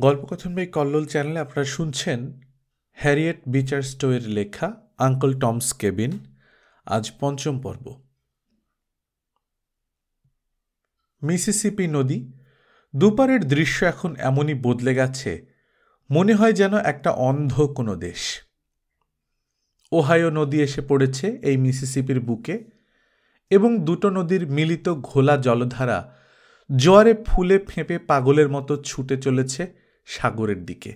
গল্পকথন by Kallol চ্যানেলে আপনারা শুনছেন হ্যারিয়েট বিচার স্টোয়ের লেখা আঙ্কল টমস কেবিন। আজ পঞ্চম পর্ব। মিসিসিপি নদী দুপারের দৃশ্য এখন এমনই বদলে গেছে, মনে হয় যেন একটা অন্ধ কোনো দেশ। ওহাইও নদী এসে পড়েছে এই মিসিসিপির বুকে এবং দুটো নদীর মিলিত ঘোলা জলধারা জোয়ারে ফুলে ফেঁপে পাগলের মতো ছুটে চলেছে সাগরের দিকে।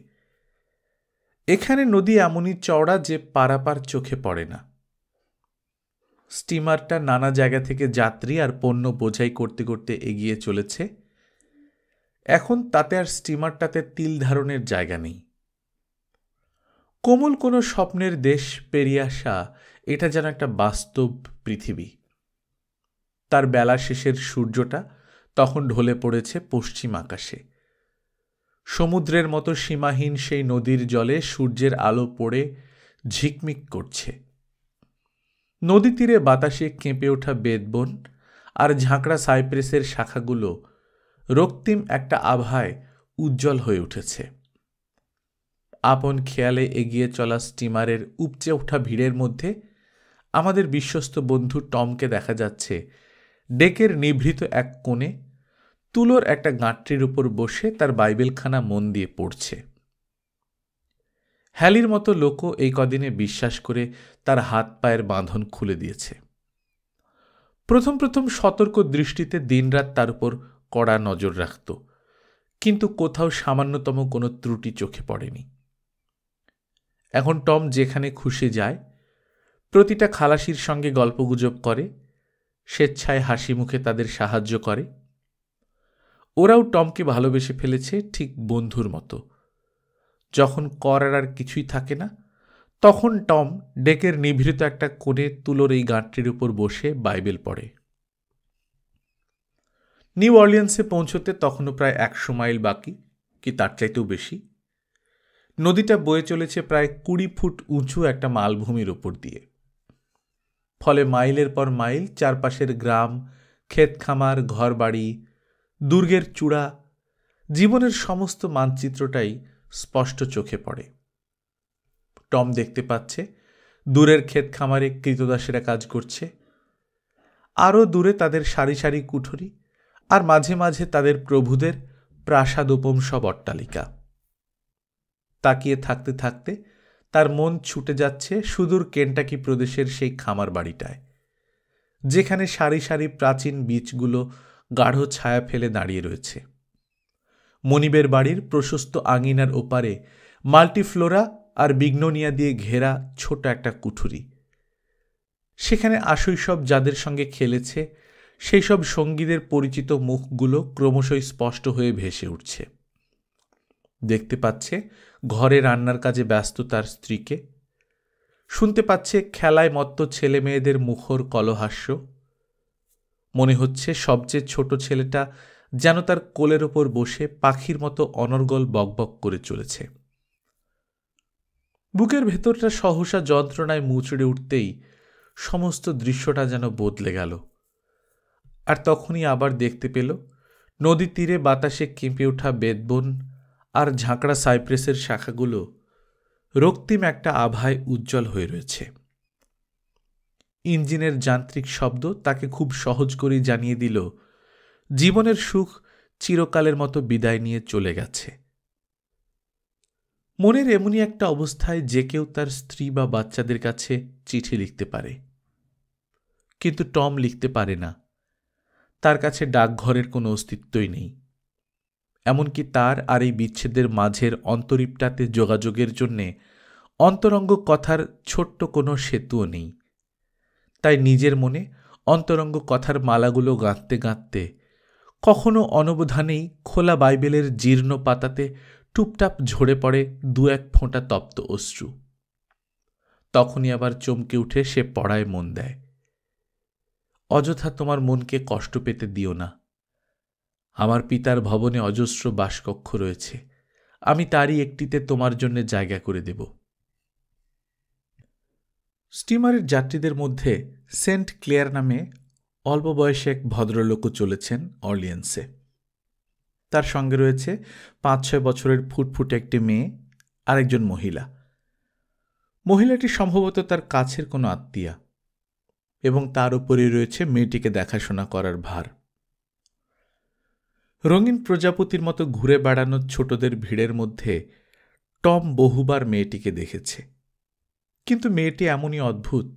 এখানে নদী এমনই চওড়া যে পারাপার চোখে পড়ে না। স্টিমারটা নানা জায়গা থেকে যাত্রী আর পণ্য বোঝাই করতে করতে এগিয়ে চলেছে। এখন তাতে আর স্টিমারটাতে তিল ধারণের জায়গা নেই। কোমল কোনো স্বপ্নের দেশ পেরিয়ে আসা, এটা যেন একটা বাস্তব পৃথিবী। তার বেলা শেষের সূর্যটা তখন ঢলে পড়েছে পশ্চিম আকাশে। সমুদ্রের মতো সীমাহীন সেই নদীর জলে সূর্যের আলো পড়ে ঝিকমিক করছে। নদী তীরে বাতাসে কেঁপে ওঠা বেতবন আর ঝাঁকড়া সাইপ্রেসের শাখাগুলো রক্তিম একটা আভায় উজ্জ্বল হয়ে উঠেছে। আপন খেয়ালে এগিয়ে চলা স্টিমারের উপচে ওঠা ভিড়ের মধ্যে আমাদের বিশ্বস্ত বন্ধু টমকে দেখা যাচ্ছে ডেকের নিভৃত এক কোণে তুলোর একটা গাঁটরির উপর বসে তার বাইবেলখানা মন দিয়ে পড়ছে। হ্যালির মতো লোকও এই কদিনে বিশ্বাস করে তার হাত পায়ের বাঁধন খুলে দিয়েছে। প্রথম প্রথম সতর্ক দৃষ্টিতে দিনরাত তার উপর কড়া নজর রাখত, কিন্তু কোথাও সামান্যতম কোনো ত্রুটি চোখে পড়েনি। এখন টম যেখানে খুশি যায়, প্রতিটা খালাসির সঙ্গে গল্পগুজব করে, স্বেচ্ছায় হাসি মুখে তাদের সাহায্য করে। ওরাও টমকে ভালোবেসে ফেলেছে ঠিক বন্ধুর মতো। যখন করার আর কিছুই থাকে না, তখন টম ডেকের নিভৃত একটা কোণে তুলোর এই গাঁটটির উপর বসে বাইবেল পড়ে। নিউ অর্লিয়ান্সে পৌঁছতে তখনও প্রায় 100 মাইল বাকি, কি তার চাইতেও বেশি। নদীটা বয়ে চলেছে প্রায় 20 ফুট উঁচু একটা মালভূমির ওপর দিয়ে। ফলে মাইলের পর মাইল চারপাশের গ্রাম, ক্ষেত খামার, ঘরবাড়ি, দুর্গের চূড়া, জীবনের সমস্ত মানচিত্রটাই স্পষ্ট চোখে পড়ে। টম দেখতে পাচ্ছে দূরের ক্ষেত খামারে কৃতদাসেরা কাজ করছে, আরও দূরে তাদের সারি সারি কুঠরি, আর মাঝে মাঝে তাদের প্রভুদের প্রাসাদোপম সব অট্টালিকা। তাকিয়ে থাকতে থাকতে তার মন ছুটে যাচ্ছে সুদূর কেন্টাকি প্রদেশের সেই খামার বাড়িটায়, যেখানে সারি সারি প্রাচীন বীজগুলো গাঢ় ছায়া ফেলে দাঁড়িয়ে রয়েছে। মনিবের বাড়ির প্রশস্ত আঙিনার ওপারে মাল্টিফ্লোরা আর বিগনোনিয়া দিয়ে ঘেরা ছোট একটা কুঠুরি। সেখানে আশৈশব যাদের সঙ্গে খেলেছে, সেই সব সঙ্গীদের পরিচিত মুখগুলো ক্রমশই স্পষ্ট হয়ে ভেসে উঠছে। দেখতে পাচ্ছে ঘরে রান্নার কাজে ব্যস্ত তার স্ত্রীকে, শুনতে পাচ্ছে খেলায় মত্ত ছেলে মেয়েদের মুখর কলহাস্য। মনে হচ্ছে সবচেয়ে ছোট ছেলেটা যেন তার কোলের ওপর বসে পাখির মতো অনর্গল বকবক করে চলেছে। বুকের ভেতরটা সহসা যন্ত্রণায় মুচড়ে উঠতেই সমস্ত দৃশ্যটা যেন বদলে গেল। আর তখনই আবার দেখতে পেল নদী তীরে বাতাসে কেঁপে ওঠা বেতবন আর ঝাঁকড়া সাইপ্রেসের শাখাগুলো রক্তিম একটা আভায় উজ্জ্বল হয়ে রয়েছে। ইঞ্জিনের যান্ত্রিক শব্দ তাকে খুব সহজ করেই জানিয়ে দিল জীবনের সুখ চিরকালের মতো বিদায় নিয়ে চলে গেছে। মনের এমনই একটা অবস্থায় যে কেউ তার স্ত্রী বা বাচ্চাদের কাছে চিঠি লিখতে পারে, কিন্তু টম লিখতে পারে না। তার কাছে ডাকঘরের কোনো অস্তিত্বই নেই। এমনকি তার আর এই বিচ্ছেদের মাঝের অন্তরীপটাতে যোগাযোগের জন্যে অন্তরঙ্গ কথার ছোট্ট কোনো সেতুও নেই। তাই নিজের মনে অন্তরঙ্গ কথার মালাগুলো গাঁথতে গাঁথতে কখনো অনবধানেই খোলা বাইবেলের জীর্ণ পাতাতে টুপটাপ ঝরে পড়ে 2-1 ফোঁটা তপ্ত অশ্রু। তখনই আবার চমকে উঠে সে পড়ায় মন দেয়। অযথা তোমার মনকে কষ্ট পেতে দিও না। আমার পিতার ভবনে অজস্র বাসকক্ষ রয়েছে, আমি তারই একটিতে তোমার জন্য জায়গা করে দেব। স্টিমারের যাত্রীদের মধ্যে সেন্ট ক্লেয়ার নামে অল্প বয়সে এক ভদ্রলোকও চলেছেন অর্লিয়ান্সে। তার সঙ্গে রয়েছে 5-6 বছরের ফুটফুটে একটি মেয়ে আর একজন মহিলা। মহিলাটি সম্ভবত তার কাছের কোনো আত্মীয়া, এবং তার উপরেই রয়েছে মেয়েটিকে দেখাশোনা করার ভার। রঙিন প্রজাপতির মতো ঘুরে বেড়ানো ছোটদের ভিড়ের মধ্যে টম বহুবার মেয়েটিকে দেখেছে, কিন্তু মেয়েটি এমনই অদ্ভুত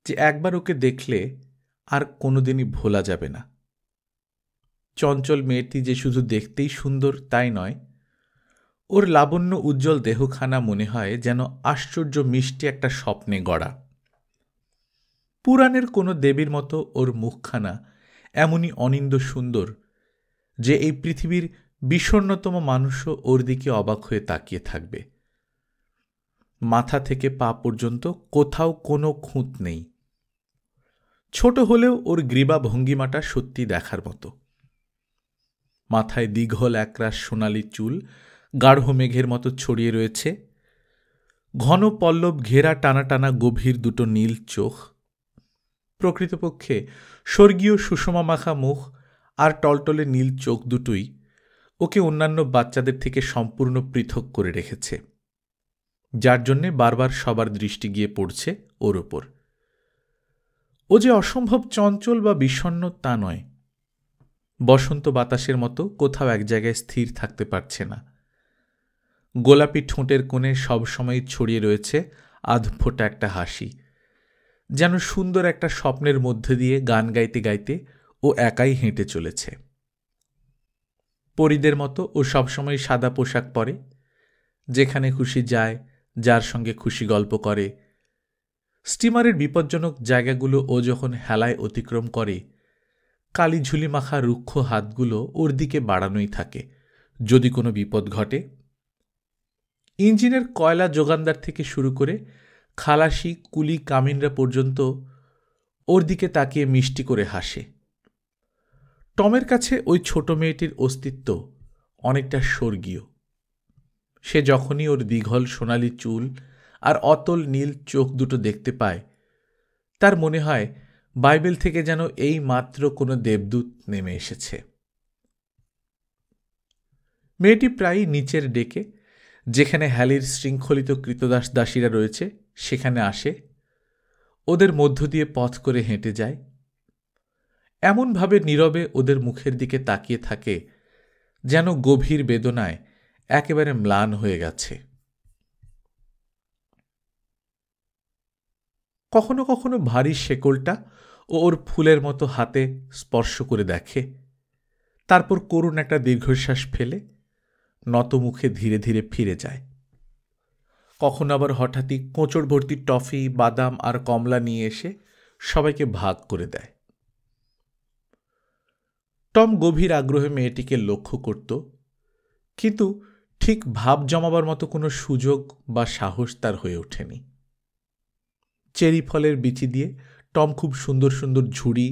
যে একবার ওকে দেখলে আর কোনোদিনই ভোলা যাবে না। চঞ্চল মেয়েটি যে শুধু দেখতেই সুন্দর তাই নয়, ওর লাবণ্য উজ্জ্বল দেহখানা মনে হয় যেন আশ্চর্য মিষ্টি একটা স্বপ্নে গড়া। পুরাণের কোনো দেবীর মতো ওর মুখখানা এমনই অনিন্দ সুন্দর যে এই পৃথিবীর বিষণ্ণতম মানুষও ওর দিকে অবাক হয়ে তাকিয়ে থাকবে। মাথা থেকে পা পর্যন্ত কোথাও কোনো খুঁত নেই। ছোট হলেও ওর গ্রীবা ভঙ্গিমাটা সত্যি দেখার মতো। মাথায় দীঘল একরাশ সোনালি চুল গাঢ় মেঘের মতো ছড়িয়ে রয়েছে, ঘন পল্লব ঘেরা টানা টানা গভীর দুটো নীল চোখ। প্রকৃতপক্ষে স্বর্গীয় সুষমা মাখা মুখ আর টলটলে নীল চোখ দুটোই ওকে অন্যান্য বাচ্চাদের থেকে সম্পূর্ণ পৃথক করে রেখেছে, যার জন্যে বারবার সবার দৃষ্টি গিয়ে পড়ছে ওর ওপর। ও যে অসম্ভব চঞ্চল বা বিষণ্ণ তা নয়, বসন্ত বাতাসের মতো কোথাও এক জায়গায় স্থির থাকতে পারছে না। গোলাপি ঠোঁটের কোণে সবসময় ছড়িয়ে রয়েছে আধফোটা একটা হাসি, যেন সুন্দর একটা স্বপ্নের মধ্যে দিয়ে গান গাইতে গাইতে ও একাই হেঁটে চলেছে। পরীদের মতো ও সবসময় সাদা পোশাক পরে, যেখানে খুশি যায়, যার সঙ্গে খুশি গল্প করে। স্টিমারের বিপজ্জনক জায়গাগুলো ও যখন হেলায় অতিক্রম করে, কালি ঝুলি মাখা রুক্ষ হাতগুলো ওর দিকে বাড়ানোই থাকে যদি কোনো বিপদ ঘটে। ইঞ্জিনের কয়লা যোগানদার থেকে শুরু করে খালাসি কুলি কামিনরা পর্যন্ত ওর দিকে তাকিয়ে মিষ্টি করে হাসে। টমের কাছে ওই ছোট মেয়েটির অস্তিত্ব অনেকটা স্বর্গীয়। সে যখনই ওর দীঘল সোনালি চুল আর অতল নীল চোখ দুটো দেখতে পায়, তার মনে হয় বাইবেল থেকে যেন এই মাত্র কোনো দেবদূত নেমে এসেছে। মেয়েটি প্রায়ই নিচের ডেকে, যেখানে হ্যালির শৃঙ্খলিত কৃতদাস দাসীরা রয়েছে, সেখানে আসে, ওদের মধ্য দিয়ে পথ করে হেঁটে যায়, এমনভাবে নীরবে ওদের মুখের দিকে তাকিয়ে থাকে যেন গভীর বেদনায় একেবারে ম্লান হয়ে গেছে। কখনো কখনো ভারী শেকলটা ও ওর ফুলের মতো হাতে স্পর্শ করে দেখে, তারপর করুণ একটা দীর্ঘশ্বাস ফেলে নত মুখে ধীরে ধীরে ফিরে যায়। কখনো আবার হঠাৎই কোঁচড় ভর্তি টফি, বাদাম আর কমলা নিয়ে এসে সবাইকে ভাগ করে দেয়। টম গভীর আগ্রহে মেয়েটিকে লক্ষ্য করত, কিন্তু ঠিক ভাব জমাবার মতো কোনো সুযোগ বা সাহস তার হয়ে ওঠেনি। চেরি ফলের বিচি দিয়ে টম খুব সুন্দর সুন্দর ঝুড়ি,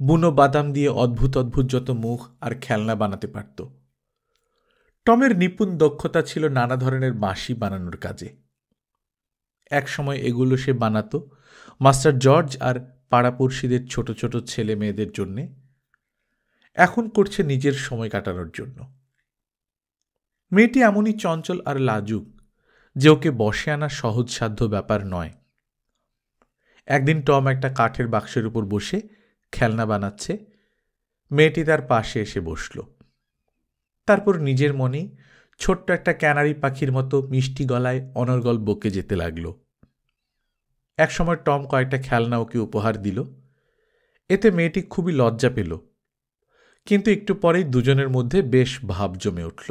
বুনো বাদাম দিয়ে অদ্ভুত অদ্ভুত যত মুখ আর খেলনা বানাতে পারত। টমের নিপুণ দক্ষতা ছিল নানা ধরনের বাঁশি বানানোর কাজে। একসময় এগুলো সে বানাত মাস্টার জর্জ আর পাড়াপড়শিদের ছোট ছোট ছেলে মেয়েদের জন্যে, এখন করছে নিজের সময় কাটানোর জন্য। মেয়েটি এমনই চঞ্চল আর লাজুক যে ওকে বশে আনা সহজসাধ্য ব্যাপার নয়। একদিন টম একটা কাঠের বাক্সের উপর বসে খেলনা বানাচ্ছে, মেয়েটি তার পাশে এসে বসল। তারপর নিজের মনেই ছোট্ট একটা ক্যানারি পাখির মতো মিষ্টি গলায় অনর্গল বকে যেতে লাগল। একসময় টম কয়েকটা খেলনা ওকে উপহার দিল, এতে মেয়েটি খুবই লজ্জা পেল, কিন্তু একটু পরেই দুজনের মধ্যে বেশ ভাব জমে উঠল।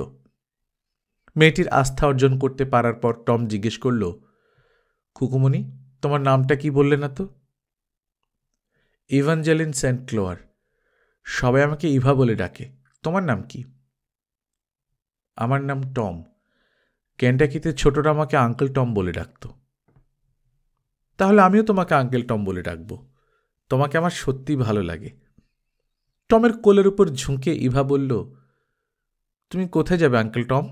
মেয়েটির আস্থা অর্জন করতে পারার পর টম জিজ্ঞেস করল, খুকুমণি, তোমার নামটা কি বললে না তো? ইভাঞ্জেলিন সেন্ট ক্লোয়ার। সবাই আমাকে ইভা বলে ডাকে। তোমার নাম কি? আমার নাম টম। কেন্টাকিতে ছোটরা আমাকে আঙ্কেল টম বলে ডাকত। তাহলে আমিও তোমাকে আঙ্কেল টম বলে ডাকব। তোমাকে আমার সত্যিই ভালো লাগে। টমের কোলের উপর ঝুঁকে ইভা বলল, তুমি কোথায় যাবে আঙ্কেল টম?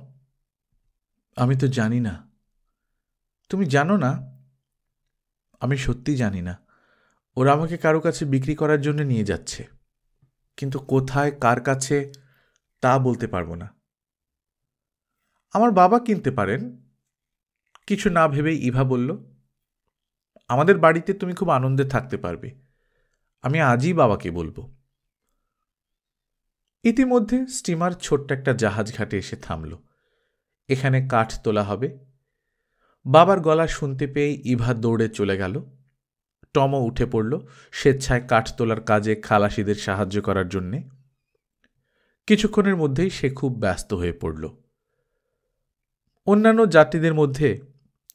আমি তো জানি না। তুমি জানো না? আমি সত্যি জানি না। ওরা আমাকে কারো কাছে বিক্রি করার জন্য নিয়ে যাচ্ছে, কিন্তু কোথায়, কার কাছে তা বলতে পারবো না। আমার বাবা কিনতে পারেন। কিছু না ভেবেই ইভা বলল, আমাদের বাড়িতে তুমি খুব আনন্দে থাকতে পারবে। আমি আজই বাবাকে বলবো। ইতিমধ্যে স্টিমার ছোট্ট একটা জাহাজ ঘাটে এসে থামল। এখানে কাঠ তোলা হবে। বাবার গলা শুনতে পেয়ে ইভা দৌড়ে চলে গেল। টমও উঠে পড়ল স্বেচ্ছায় কাঠ তোলার কাজে খালাসিদের সাহায্য করার জন্যে। কিছুক্ষণের মধ্যেই সে খুব ব্যস্ত হয়ে পড়ল। অন্যান্য যাত্রীদের মধ্যে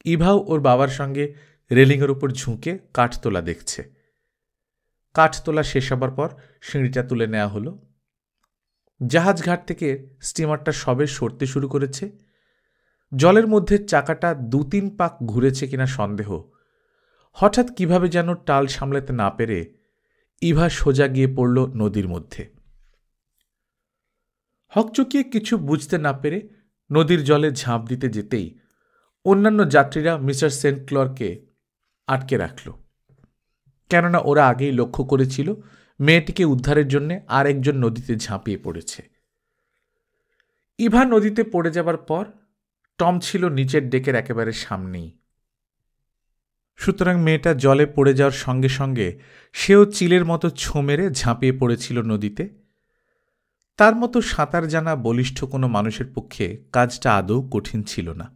ইভাও ওর বাবার সঙ্গে রেলিংয়ের উপর ঝুঁকে কাঠ তোলা দেখছে। কাঠ তোলা শেষ হবার পর সিঁড়িটা তুলে নেওয়া হলো। জাহাজঘাট থেকে স্টিমারটা সবে সরতে শুরু করেছে। জলের মধ্যে চাকাটা ২-৩ পাক ঘুরেছে কিনা সন্দেহ। হঠাৎ কিভাবে যেন টাল সামলাতে না পেরে ইভা সোজা গিয়ে পড়ল নদীর মধ্যে। হকচকিয়ে কিছু বুঝতে না পেরে নদীর জলে ঝাঁপ দিতে যেতেই অন্যান্য যাত্রীরা মিস্টার সেন্ট ক্লরকে আটকে রাখল। কেননা ওরা আগেই লক্ষ্য করেছিল মেয়েটিকে উদ্ধারের জন্য আর একজন নদীতে ঝাঁপিয়ে পড়েছে। ইভা নদীতে পড়ে যাবার পর টম ছিল নিচের ডেকের একেবারে সামনেই। সুতরাং মেয়েটা জলে পড়ে যাওয়ার সঙ্গে সঙ্গে সেও চিলের মতো ছোঁ মেরে ঝাঁপিয়ে পড়েছিল নদীতে। তার মতো সাঁতার জানা বলিষ্ঠ কোনো মানুষের পক্ষে কাজটা আদৌ কঠিন ছিল না।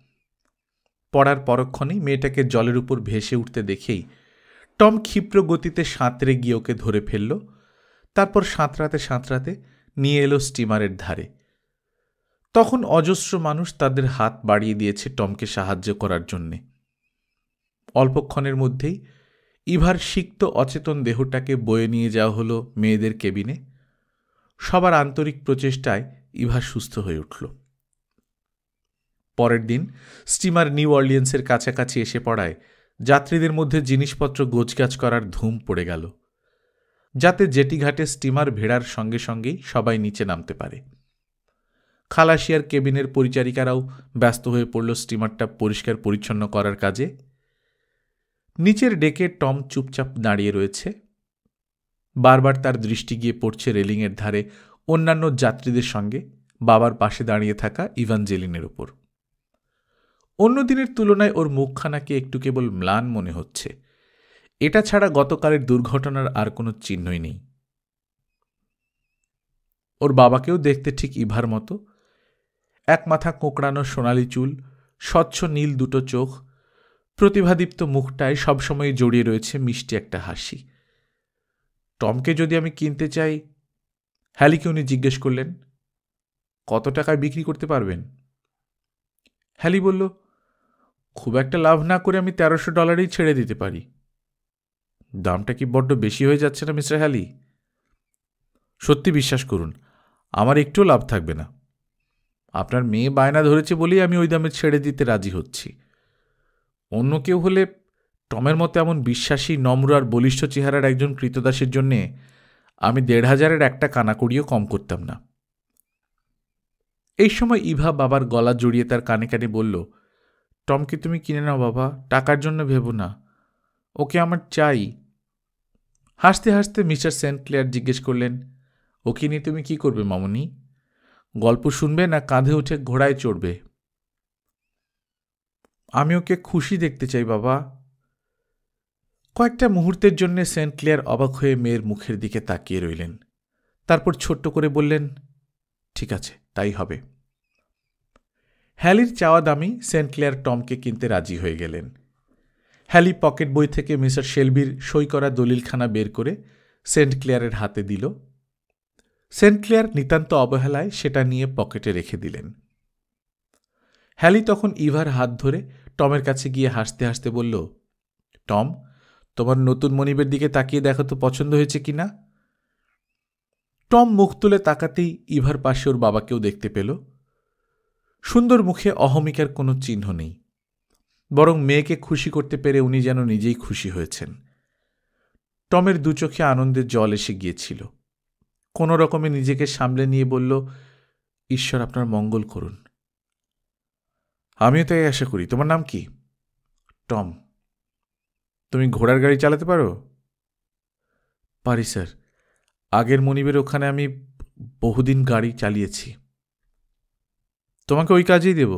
পড়ার পরক্ষণেই মেয়েটাকে জলের উপর ভেসে উঠতে দেখেই টম ক্ষিপ্র গতিতে সাঁতরে গিয়ে ওকে ধরে ফেলল। তারপর সাঁতরাতে সাঁতরাতে নিয়ে এলো স্টিমারের ধারে। তখন অজস্র মানুষ তাদের হাত বাড়িয়ে দিয়েছে টমকে সাহায্য করার জন্যে। অল্পক্ষণের মধ্যেই ইভার সিক্ত অচেতন দেহটাকে বয়ে নিয়ে যাওয়া হলো মেয়েদের কেবিনে। সবার আন্তরিক প্রচেষ্টায় ইভা সুস্থ হয়ে উঠল। পরের দিন স্টিমার নিউ অর্লিয়েন্সের কাছাকাছি এসে পড়ায় যাত্রীদের মধ্যে জিনিসপত্র গোছগাছ করার ধুম পড়ে গেল, যাতে জেটি ঘাটে স্টিমার ভেড়ার সঙ্গে সঙ্গেই সবাই নিচে নামতে পারে। খালাসিয়ার কেবিনের পরিচারিকারাও ব্যস্ত হয়ে পড়ল স্টিমারটা পরিষ্কার পরিচ্ছন্ন করার কাজে। নিচের ডেকে টম চুপচাপ দাঁড়িয়ে রয়েছে। বারবার তার দৃষ্টি গিয়ে পড়ছে রেলিংয়ের ধারে অন্যান্য যাত্রীদের সঙ্গে বাবার পাশে দাঁড়িয়ে থাকা ইভাঞ্জেলিনের ওপর। অন্য দিনের তুলনায় ওর মুখখানাকে একটু কেবল ম্লান মনে হচ্ছে। এটা ছাড়া গতকালের দুর্ঘটনার আর কোনো চিহ্নই নেই। ওর বাবাকেও দেখতে ঠিক ইভার মতো। এক মাথা কোঁকড়ানো সোনালি চুল, স্বচ্ছ নীল দুটো চোখ, প্রতিভাদীপ্ত মুখটায় সবসময় জড়িয়ে রয়েছে মিষ্টি একটা হাসি। টমকে যদি আমি কিনতে চাই, হ্যালিকে উনি জিজ্ঞেস করলেন, কত টাকায় বিক্রি করতে পারবেন? হ্যালি বলল, খুব একটা লাভ না করে আমি $1300 ছেড়ে দিতে পারি। দামটা কি বড্ড বেশি হয়ে যাচ্ছে না মিস্টার হ্যালি? সত্যি বিশ্বাস করুন, আমার একটুও লাভ থাকবে না। আপনার মেয়ে বায়না ধরেছে বলেই আমি ওই দামে ছেড়ে দিতে রাজি হচ্ছি। অন্য কেউ হলে, টমের মতো এমন বিশ্বাসী, নম্র আর বলিষ্ঠ চেহারার একজন কৃতদাসের জন্যে আমি 1500-এর একটা কানাকড়িও কম করতাম না। এই সময় ইভা বাবার গলা জড়িয়ে তার কানে কানে বলল, টমকে তুমি কিনে নাও বাবা, টাকার জন্য ভেবো না, ওকে আমার চাই। হাসতে হাসতে মিস্টার সেন্ট ক্লেয়ার জিজ্ঞেস করলেন, ওকে নিয়ে তুমি কি করবে মামনি? গল্প শুনবে না কাঁধে উঠে ঘোড়ায় চড়বে? আমি ওকে খুশি দেখতে চাই বাবা। কয়েকটা মুহূর্তের জন্য সেন্ট ক্লেয়ার অবাক হয়ে মেয়ের মুখের দিকে তাকিয়ে রইলেন। তারপর ছোট্ট করে বললেন, ঠিক আছে, তাই হবে। হ্যালির চাওয়া দামি সেন্ট ক্লেয়ার টমকে কিনতে রাজি হয়ে গেলেন। হ্যালি পকেট বই থেকে মিস্টার শেলবির সই করা দলিলখানা বের করে সেন্ট ক্লেয়ারের হাতে দিল। সেন্ট ক্লেয়ার নিতান্ত অবহেলায় সেটা নিয়ে পকেটে রেখে দিলেন। হ্যালি তখন ইভার হাত ধরে টমের কাছে গিয়ে হাসতে হাসতে বলল, টম, তোমার নতুন মনিবের দিকে তাকিয়ে দেখো তো পছন্দ হয়েছে কিনা। টম মুখ তুলে তাকাতেই ইভার পাশে ওর বাবাকেও দেখতে পেল। সুন্দর মুখে অহমিকার কোনো চিহ্ন নেই, বরং মেয়েকে খুশি করতে পেরে উনি যেন নিজেই খুশি হয়েছেন। টমের দু চোখে আনন্দের জল এসে গিয়েছিল। কোনো রকমে নিজেকে সামলে নিয়ে বলল, ঈশ্বর আপনার মঙ্গল করুন। আমিও তাই আশা করি। তোমার নাম কি? টম। তুমি ঘোড়ার গাড়ি চালাতে পারো? পারি স্যার, আগের মনিবের ওখানে আমি বহুদিন গাড়ি চালিয়েছি। তোমাকে ওই কাজেই দেব,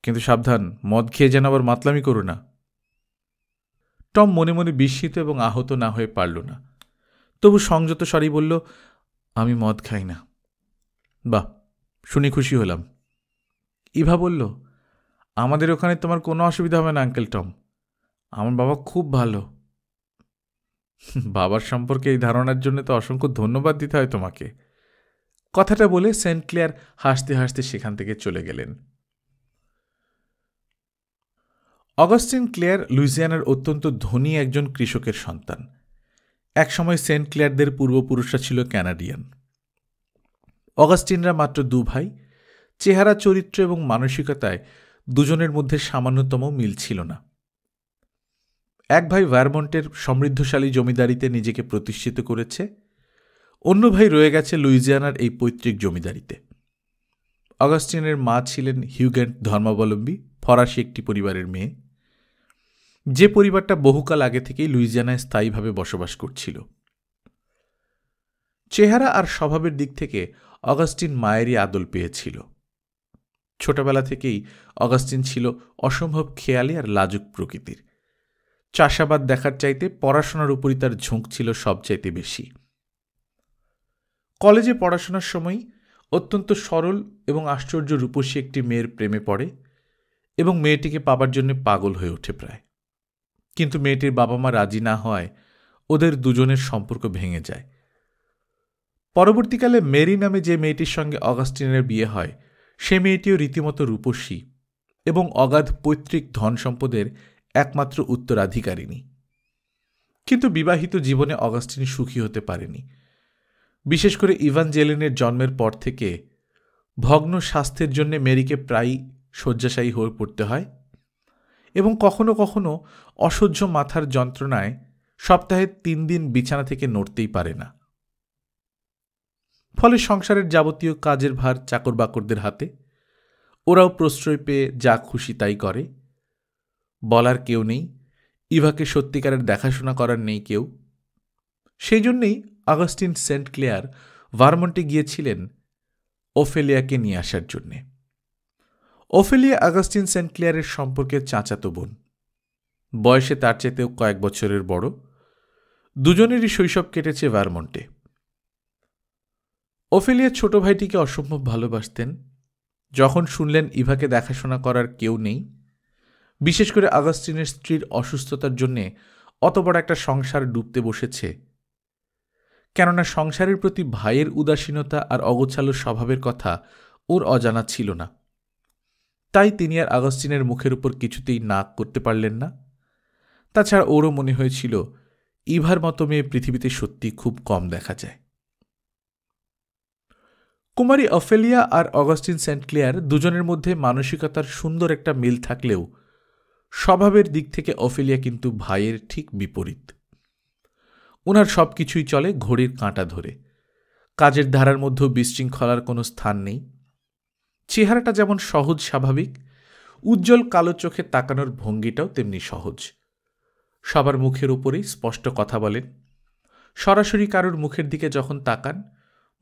কিন্তু সাবধান, মদ খেয়ে যেন আবার মাতলামি করো না। টম মনে মনে বিস্মিত এবং আহত না হয়ে পারল না, তবু সংযত স্বরেই বলল, আমি মদ খাই না। বাহ, শুনে খুশি হলাম। ইভা বলল, আমাদের ওখানে তোমার কোনো অসুবিধা হবে না আঙ্কেল টম, আমার বাবা খুব ভালো। বাবার সম্পর্কে এই ধারণার জন্য তো অসংখ্য ধন্যবাদ দিতে হয় তোমাকে। কথাটা বলে সেন্ট ক্লেয়ার হাসতে হাসতে সেখান থেকে চলে গেলেন। অগাস্টিন ক্লেয়ার লুইজিয়ানার অত্যন্ত ধনী একজন কৃষকের সন্তান। একসময় সেন্ট ক্লেয়ারদের পূর্বপুরুষরা ছিল ক্যানাডিয়ান। অগাস্টিনরা মাত্র 2 ভাই। চেহারা, চরিত্র এবং মানসিকতায় দুজনের মধ্যে সামান্যতম মিল ছিল না। এক ভাই ভারমন্টের সমৃদ্ধশালী জমিদারিতে নিজেকে প্রতিষ্ঠিত করেছে, অন্য ভাই রয়ে গেছে লুইজিয়ানার এই পৈতৃক জমিদারিতে। অগাস্টিনের মা ছিলেন হিউগেন্ট ধর্মাবলম্বী ফরাসি একটি পরিবারের মেয়ে, যে পরিবারটা বহুকাল আগে থেকেই লুইজিয়ানায় স্থায়ীভাবে বসবাস করছিল। চেহারা আর স্বভাবের দিক থেকে অগাস্টিন মায়েরই আদল পেয়েছিল। ছোটবেলা থেকেই অগাস্টিন ছিল অসম্ভব খেয়ালি আর লাজুক প্রকৃতির। চাষাবাদ দেখার চাইতে পড়াশোনার উপরই তার ঝোঁক ছিল সবচাইতে বেশি। কলেজে পড়াশোনার সময় অত্যন্ত সরল এবং আশ্চর্য রূপসী একটি মেয়ের প্রেমে পড়ে এবং মেয়েটিকে পাবার জন্য পাগল হয়ে ওঠে প্রায়। কিন্তু মেয়েটির বাবা মা রাজি না হওয়ায় ওদের দুজনের সম্পর্ক ভেঙে যায়। পরবর্তীকালে মেরি নামে যে মেয়েটির সঙ্গে অগাস্টিনের বিয়ে হয়, সে মেয়েটিও রীতিমতো রূপসী এবং অগাধ পৈতৃক ধন সম্পদের একমাত্র উত্তরাধিকারিণী। কিন্তু বিবাহিত জীবনে অগাস্টিন সুখী হতে পারেনি। বিশেষ করে ইভানজেলিনের জন্মের পর থেকে ভগ্ন স্বাস্থ্যের জন্য মেরিকে প্রায়ই শয্যাশায়ী হয়ে পড়তে হয় এবং কখনো কখনো অসহ্য মাথার যন্ত্রণায় সপ্তাহে 3 দিন বিছানা থেকে নড়তেই পারে না। ফলে সংসারের যাবতীয় কাজের ভার চাকর বাকরদের হাতে। ওরাও প্রশ্রয় পেয়ে যা খুশি তাই করে। বলার কেউ নেই, ইভাকে সত্যিকারের দেখাশোনা করার নেই কেউ। সেই জন্যেই অগাস্টিন সেন্ট ক্লেয়ার ভারমন্টে গিয়েছিলেন ওফেলিয়াকে নিয়ে আসার জন্যে। ওফেলিয়া অগাস্টিন সেন্ট ক্লেয়ারের সম্পর্কের চাচাতো বোন, বয়সে তার চাইতেও কয়েক বছরের বড়। দুজনেরই শৈশব কেটেছে ভারমন্টে। ওফেলিয়া ছোট ভাইটিকে অসম্ভব ভালোবাসতেন। যখন শুনলেন ইভাকে দেখাশোনা করার কেউ নেই, বিশেষ করে অগাস্টিনের স্ত্রীর অসুস্থতার জন্যে অত বড় একটা সংসার ডুবতে বসেছে, কেননা সংসারের প্রতি ভাইয়ের উদাসীনতা আর অগোছালো স্বভাবের কথা ওর অজানা ছিল না, তাই তিনি আর অগাস্টিনের মুখের উপর কিছুতেই নাক করতে পারলেন না। তাছাড়া ওরও মনে হয়েছিল ইভার মতো মেয়ে পৃথিবীতে সত্যি খুব কম দেখা যায়। কুমারী অফেলিয়া আর অগাস্টিন সেন্ট ক্লেয়ার দুজনের মধ্যে মানসিকতার সুন্দর একটা মিল থাকলেও স্বভাবের দিক থেকে অফেলিয়া কিন্তু ভাইয়ের ঠিক বিপরীত। ওনার সব কিছুই চলে ঘড়ির কাঁটা ধরে। কাজের ধারার মধ্যেও বিশৃঙ্খলার কোনো স্থান নেই। চেহারাটা যেমন সহজ স্বাভাবিক, উজ্জ্বল কালো চোখে তাকানোর ভঙ্গিটাও তেমনি সহজ। সবার মুখের উপরেই স্পষ্ট কথা বলেন। সরাসরি কারোর মুখের দিকে যখন তাকান,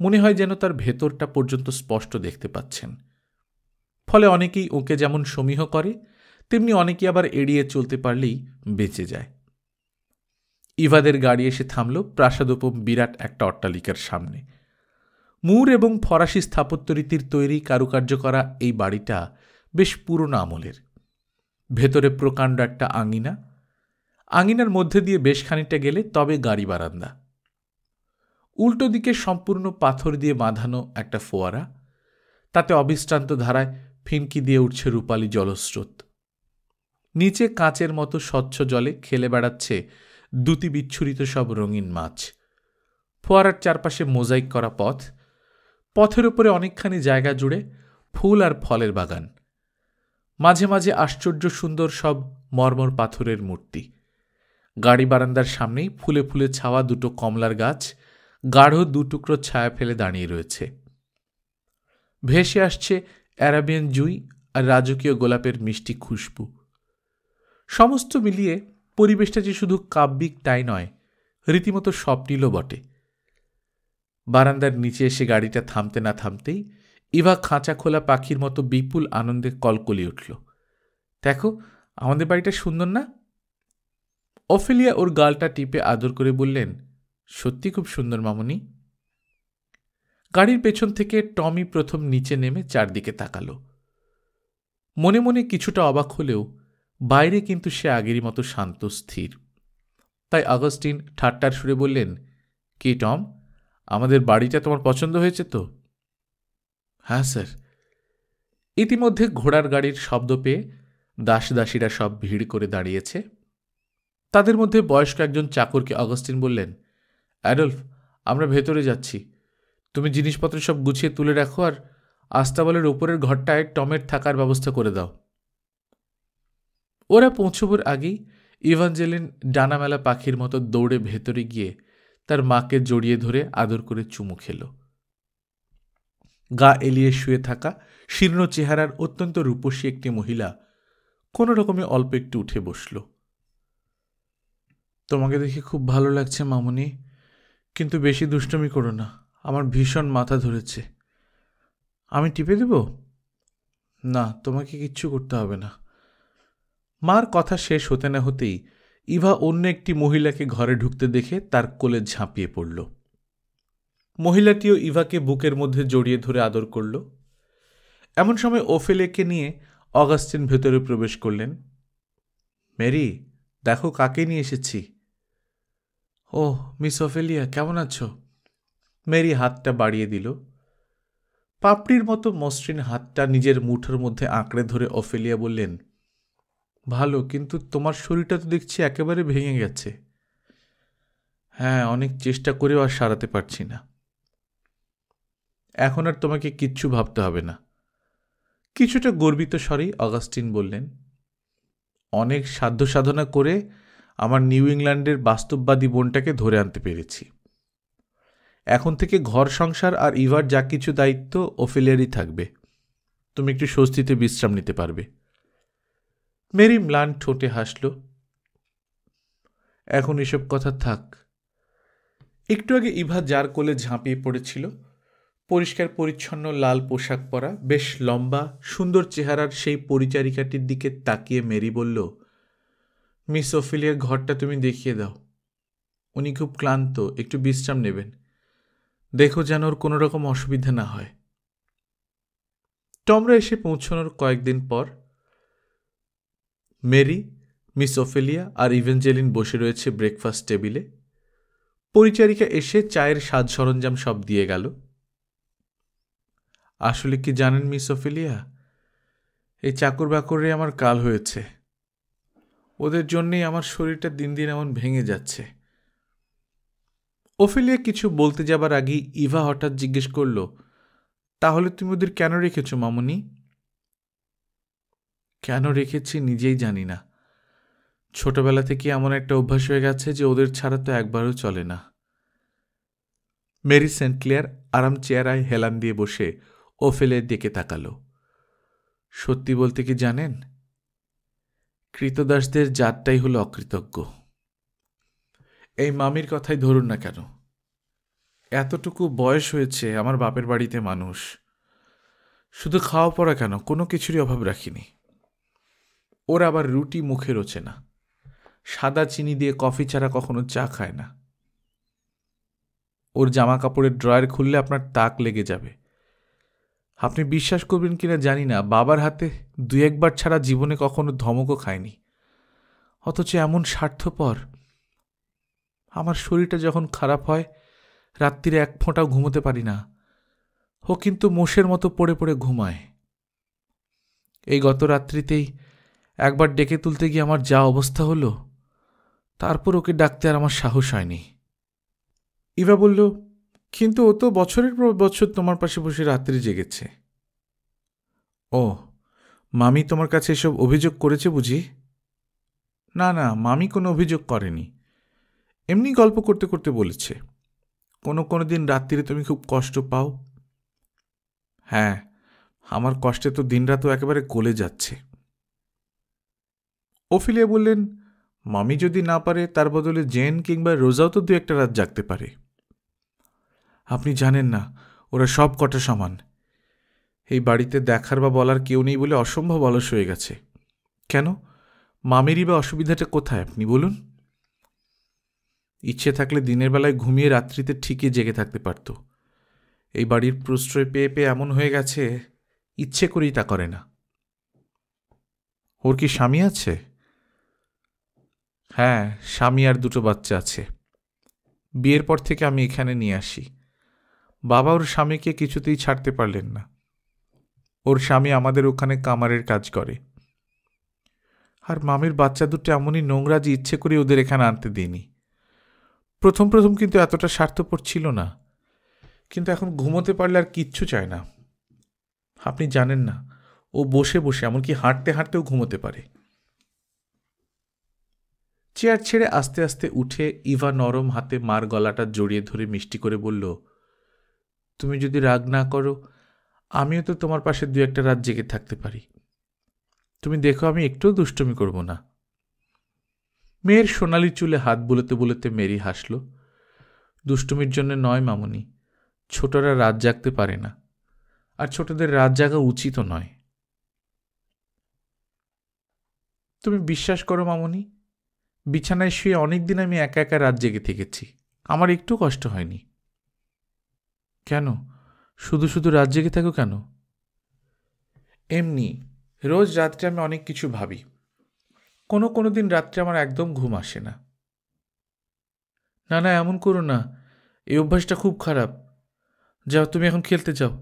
মনে হয় যেন তার ভেতরটা পর্যন্ত স্পষ্ট দেখতে পাচ্ছেন। ফলে অনেকেই ওকে যেমন সমীহ করে, তেমনি অনেকেই আবার এড়িয়ে চলতে পারলেই বেঁচে যায়। ইভাদের গাড়ি এসে থামল প্রাসাদোপম বিরাট একটা অট্টালিকার সামনে। মুর এবং ফরাসি স্থাপত্যরীতির তৈরি কারুকার্য করা এই বাড়িটা বেশ পুরনো আমলের। ভেতরে প্রকাণ্ড একটা আঙিনা, আঙিনার মধ্যে দিয়ে বেশ খানিকটা গেলে তবে গাড়ি বারান্দা। উল্টো দিকে সম্পূর্ণ পাথর দিয়ে বাঁধানো একটা ফোয়ারা, তাতে অবিশ্রান্ত ধারায় ফিনকি দিয়ে উঠছে রূপালী জলস্রোত। নিচে কাঁচের মতো স্বচ্ছ জলে খেলে বেড়াচ্ছে দুটি বিচ্ছুরিত সব রঙিন মাছ। ফোয়ারার চারপাশে মোজাইক করা পথ, পথের উপরে অনেকখানি জায়গা জুড়ে ফুল আর ফলের বাগান। মাঝে মাঝে আশ্চর্য সুন্দর সব মর্মর পাথরের মূর্তি। গাড়ি বারান্দার সামনেই ফুলে ফুলে ছাওয়া দুটো কমলার গাছ গাঢ় 2 টুকরো ছায়া ফেলে দাঁড়িয়ে রয়েছে। ভেসে আসছে অ্যারাবিয়ান জুই আর রাজকীয় গোলাপের মিষ্টি খুশবু। সমস্ত মিলিয়ে পরিবেশটা যে শুধু কাব্যিক তাই নয়, রীতিমতো স্বপ্নিলও বটে। বারান্দার নিচে এসে গাড়িটা থামতে না থামতেই ইভা খাঁচা খোলা পাখির মতো বিপুল আনন্দে কলকলি উঠল। দেখো, আমাদের বাড়িটা সুন্দর না? অফেলিয়া ওর গালটা টিপে আদর করে বললেন, সত্যি খুব সুন্দর মামুনি। গাড়ির পেছন থেকে টমি প্রথম নিচে নেমে চারদিকে তাকালো। মনে মনে কিছুটা অবাক হলেও বাইরে কিন্তু সে আগেরই মতো শান্ত স্থির। তাই অগাস্টিন ঠাট্টার সুরে বললেন, কি টম, আমাদের বাড়িটা তোমার পছন্দ হয়েছে তো? হ্যাঁ স্যার। ইতিমধ্যে ঘোড়ার গাড়ির শব্দ পেয়ে দাসদাসীরা সব ভিড় করে দাঁড়িয়েছে। তাদের মধ্যে বয়স্ক একজন চাকরকে অগাস্টিন বললেন, অ্যাডলফ, আমরা ভেতরে যাচ্ছি, তুমি জিনিসপত্র সব গুছিয়ে তুলে রাখো আর আস্তাবলের ওপরের ঘরটায় টমের থাকার ব্যবস্থা করে দাও। ওরা পৌঁছবার আগেই ইভাঞ্জেলিন ডানামেলা পাখির মতো দৌড়ে ভেতরে গিয়ে তার মাকে জড়িয়ে ধরে আদর করে চুমু খেল। গা এলিয়ে শুয়ে থাকা শীর্ণ চেহারার অত্যন্ত রূপসী একটি মহিলা কোনো রকমে অল্প একটু উঠে বসল। তোমাকে দেখে খুব ভালো লাগছে মামুনি, কিন্তু বেশি দুষ্টুমি করো না, আমার ভীষণ মাথা ধরেছে। আমি টিপে দেব? না, তোমাকে কিচ্ছু করতে হবে না। মার কথা শেষ হতে না হতেই ইভা অন্য একটি মহিলাকে ঘরে ঢুকতে দেখে তার কোলে ঝাঁপিয়ে পড়ল। মহিলাটিও ইভাকে বুকের মধ্যে জড়িয়ে ধরে আদর করল। এমন সময় ওফেলেকে নিয়ে অগাস্টিন ভেতরে প্রবেশ করলেন। মেরি, দেখো কাকে নিয়ে এসেছি। ও মিস ওফেলিয়া, কেমন আছো? মেরি হাতটা বাড়িয়ে দিল। পাপড়ির মতো মসৃণ হাতটা নিজের মুঠোর মধ্যে আঁকড়ে ধরে ওফেলিয়া বললেন, ভালো, কিন্তু তোমার শরীরটা তো দেখছি একেবারে ভেঙে গেছে। হ্যাঁ, অনেক চেষ্টা করেও আর সারাতে পারছি না। এখন আর তোমাকে কিচ্ছু ভাবতে হবে না। কিছুটা গর্বিত স্বরেই অগাস্টিন বললেন, অনেক সাধ্য সাধনা করে আমার নিউ ইংল্যান্ডের বাস্তববাদী বোনটাকে ধরে আনতে পেরেছি। এখন থেকে ঘর সংসার আর ইভার যা কিছু দায়িত্ব ওফেলিয়ারই থাকবে। তুমি একটু স্বস্তিতে বিশ্রাম নিতে পারবে। মেরি ম্লান ঠোঁটে হাসল। এখন এসব কথা থাক। একটু আগে ইভা যার কোলে ঝাঁপিয়ে পড়েছিল, পরিষ্কার পরিচ্ছন্ন লাল পোশাক পরা বেশ লম্বা সুন্দর চেহারার সেই পরিচারিকাটির দিকে তাকিয়ে মেরি বলল, মিস ওফেলিয়ার ঘরটা তুমি দেখিয়ে দাও। উনি খুব ক্লান্ত, একটু বিশ্রাম নেবেন। দেখো যেন ওর কোনো রকম অসুবিধা না হয়। টমরা এসে পৌঁছানোর কয়েকদিন পর মেরি, মিস ওফেলিয়া আর ইভেঞ্জেলিন বসে রয়েছে ব্রেকফাস্ট টেবিলে। পরিচারিকা এসে চায়ের সাজ সরঞ্জাম সব দিয়ে গেল। আসলে কি জানেন মিস ওফেলিয়া, এই চাকর বাকরে আমার কাল হয়েছে। ওদের জন্যেই আমার শরীরটা দিন দিন এমন ভেঙে যাচ্ছে। ওফেলিয়া কিছু বলতে যাবার আগেই ইভা হঠাৎ জিজ্ঞেস করল, তাহলে তুমি ওদের কেন রেখেছ মামুনি? কেন রেখেছি নিজেই জানি না। ছোটবেলা থেকে এমন একটা অভ্যাস হয়ে গেছে যে ওদের ছাড়া তো একবারও চলে না। মেরি সেন্ট ক্লেয়ার আরাম চেয়ারায় হেলান দিয়ে বসে ওফেলিয়ার দিকে তাকালো। সত্যি বলতে কি জানেন, কৃতদাসদের জাতটাই হলো অকৃতজ্ঞ। এই মামির কথাই ধরুন না কেন, এতটুকু বয়স হয়েছে আমার বাপের বাড়িতে মানুষ। শুধু খাওয়া পড়া কেন, কোনো কিছুরই অভাব রাখিনি। ওর আবার রুটি মুখে রোচে না, সাদা চিনি দিয়ে কফি ছাড়া কখনো চা খায় না। ওর জামা কাপড়ের ড্রয়ার খুললে আপনার তাক লেগে যাবে। আপনি বিশ্বাস করবেন কিনা জানি না, বাবার হাতে 2-1 বার ছাড়া জীবনে কখনো ধমকও খায়নি। অথচ এমন স্বার্থপর। আমার শরীরটা যখন খারাপ হয়, রাত্রিরে 1 ফোঁটাও ঘুমোতে পারি না। ও কিন্তু মোষের মতো পড়ে পড়ে ঘুমায়। এই গত রাত্রিতেই একবার ডেকে তুলতে গিয়ে আমার যা অবস্থা হলো, তারপর ওকে ডাকতে আর আমার সাহস হয়নি। ইভা বলল, কিন্তু ও তো বছরের পর বছর তোমার পাশে বসে রাত্রি জেগেছে। ও, মামি তোমার কাছে এসব অভিযোগ করেছে বুঝি? না না, মামি কোনো অভিযোগ করেনি, এমনি গল্প করতে করতে বলেছে কোনো দিন রাত্রিরে তুমি খুব কষ্ট পাও। হ্যাঁ, আমার কষ্টে তো দিনরাতও একেবারে গলে যাচ্ছে। ওফেলিয়া বললেন, মামি যদি না পারে তার বদলে জেন কিংবা রোজাও তো 2-1টা রাত জাগতে পারে। আপনি জানেন না, ওরা সব কটা সমান। এই বাড়িতে দেখার বা বলার কেউ নেই বলে অসম্ভব অলস হয়ে গেছে। কেন, মামেরই বা অসুবিধাটা কোথায় আপনি বলুন? ইচ্ছে থাকলে দিনের বেলায় ঘুমিয়ে রাত্রিতে ঠিকই জেগে থাকতে পারত। এই বাড়ির প্রশ্রয় পেয়ে পেয়ে এমন হয়ে গেছে, ইচ্ছে করেই তা করে না। ওর কি স্বামী আছে? হ্যাঁ, স্বামী আর 2 বাচ্চা আছে। বিয়ের পর থেকে আমি এখানে নিয়ে আসি। বাবা ওর স্বামীকে কিছুতেই ছাড়তে পারলেন না। ওর স্বামী আমাদের ওখানে কামারের কাজ করে। আর মামির বাচ্চা দুটো এমনই নোংরা যে ইচ্ছে করে ওদের এখানে আনতে দিইনি। প্রথম প্রথম কিন্তু এতটা স্বার্থপর ছিল না, কিন্তু এখন ঘুমোতে পারলে আর কিচ্ছু চায় না। আপনি জানেন না, ও বসে বসে এমনকি হাঁটতে হাঁটতেও ঘুমোতে পারে। চেয়ার ছেড়ে আস্তে আস্তে উঠে ইভা নরম হাতে মার গলাটা জড়িয়ে ধরে মিষ্টি করে বলল, তুমি যদি রাগ না করো, আমিও তো তোমার পাশে 2-1 রাত জেগে থাকতে পারি। তুমি দেখো, আমি একটুও দুষ্টুমি করব না। মেয়ের সোনালি চুলে হাত বুলোতে বুলোতে মেরি হাসল। দুষ্টুমির জন্য নয় মামুনি, ছোটরা রাত জাগতে পারে না, আর ছোটদের রাত জাগা উচিতও নয়। তুমি বিশ্বাস করো মামুনি, বিছানায় শুয়ে অনেকদিন আমি একা একা রাত জেগে থেকেছি, আমার একটু কষ্ট হয়নি। কেন, শুধু শুধু রাত জেগে থাকো কেন? এমনি, রোজ রাত্রে আমি অনেক কিছু ভাবি। কোনো দিন রাত্রে আমার একদম ঘুম আসে না। না না, এমন করো না, এই অভ্যাসটা খুব খারাপ। যাও, তুমি এখন খেলতে যাও,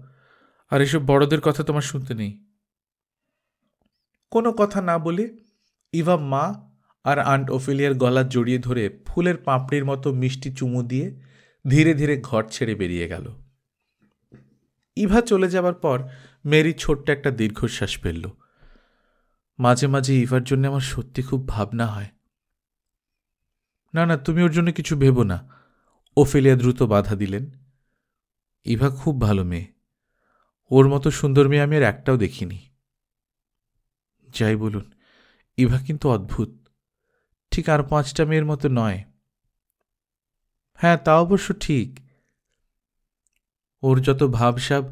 আর এসব বড়দের কথা তোমার শুনতে নেই। কোনো কথা না বলে ইভা মা আর আন্ট ওফেলিয়ার গলা জড়িয়ে ধরে ফুলের পাপড়ির মতো মিষ্টি চুমু দিয়ে ধীরে ধীরে ঘর ছেড়ে বেরিয়ে গেল। ইভা চলে যাবার পর মেরি ছোট্ট একটা দীর্ঘশ্বাস ফেলল। মাঝে মাঝে ইভার জন্য আমার সত্যি খুব ভাবনা হয়। না না, তুমি ওর জন্য কিছু ভেবো না, ওফেলিয়া দ্রুত বাধা দিলেন। ইভা খুব ভালো মেয়ে, ওর মতো সুন্দর মেয়ে আমি আর একটাও দেখিনি। যাই বলুন, ইভা কিন্তু অদ্ভুত, ঠিক আর 5টা মেয়ের মতো নয়। হ্যাঁ, তা অবশ্য ঠিক। ওর যত ভাবসাব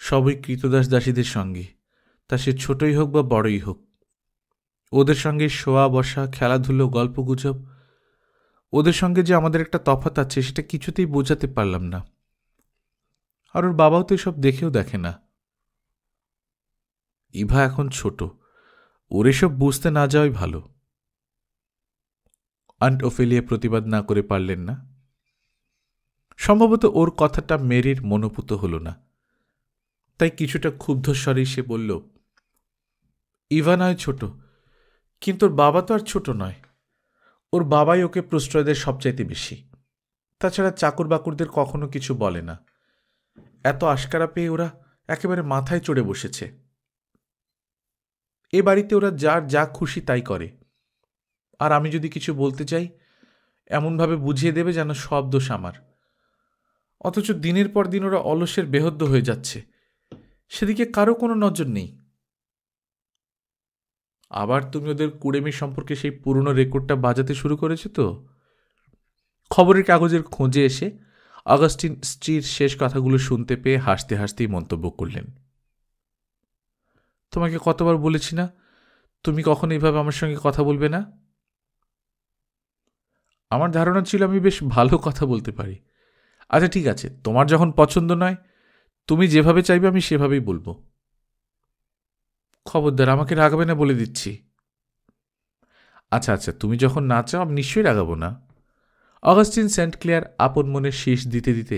সবই কৃতদাস দাসীদের সঙ্গে, তা সে ছোটই হোক বা বড়ই হোক। ওদের সঙ্গে শোয়া বসা, খেলাধুলো, গল্পগুজব, ওদের সঙ্গে যে আমাদের একটা তফাৎ আছে সেটা কিছুতেই বোঝাতে পারলাম না। আর ওর বাবাও তো এসব দেখেও দেখে না। ইভা এখন ছোট, ওর এসব বুঝতে না যাওয়াই ভালো। আন্ট ওফেলিয়া প্রতিবাদ না করে পারলেন না। সম্ভবত ওর কথাটা মেরির মনোপুত হল না, তাই কিছুটা ক্ষুব্ধ স্বরেই সে বলল, ইভা নয় ছোট, কিন্তু ওর বাবা তো আর ছোট নয়। ওর বাবাই ওকে প্রশ্রয় দেয় সবচাইতে বেশি। তাছাড়া চাকর বাকরদের কখনো কিছু বলে না। এত আশকারা পেয়ে ওরা একেবারে মাথায় চড়ে বসেছে। এ বাড়িতে ওরা যার যা খুশি তাই করে, আর আমি যদি কিছু বলতে চাই এমনভাবে বুঝিয়ে দেবে যেন সব দোষ আমার। অথচ দিনের পর দিন ওরা অলসের বেহদ্দ হয়ে যাচ্ছে, সেদিকে কারো কোনো নজর নেই। আবার তুমি ওদের কুড়েমি সম্পর্কে সেই পুরনো রেকর্ডটা বাজাতে শুরু করেছো তো? খবরের কাগজের খোঁজে এসে অগাস্টিন স্ত্রীর শেষ কথাগুলো শুনতে পেয়ে হাসতে হাসতেই মন্তব্য করলেন, তোমাকে কতবার বলেছি না তুমি কখনো এইভাবে আমার সঙ্গে কথা বলবে না? আমার ধারণা ছিল আমি বেশ ভালো কথা বলতে পারি। আচ্ছা ঠিক আছে, তোমার যখন পছন্দ নয়, তুমি যেভাবে চাইবে আমি সেভাবেই বলবো। খবরদার আমাকে রাগাবে না বলে দিচ্ছি। আচ্ছা আচ্ছা, তুমি যখন না চাও আমি নিশ্চয়ই রাগাবো না। অগাস্টিন সেন্ট ক্লেয়ার আপন মনে শীষ দিতে দিতে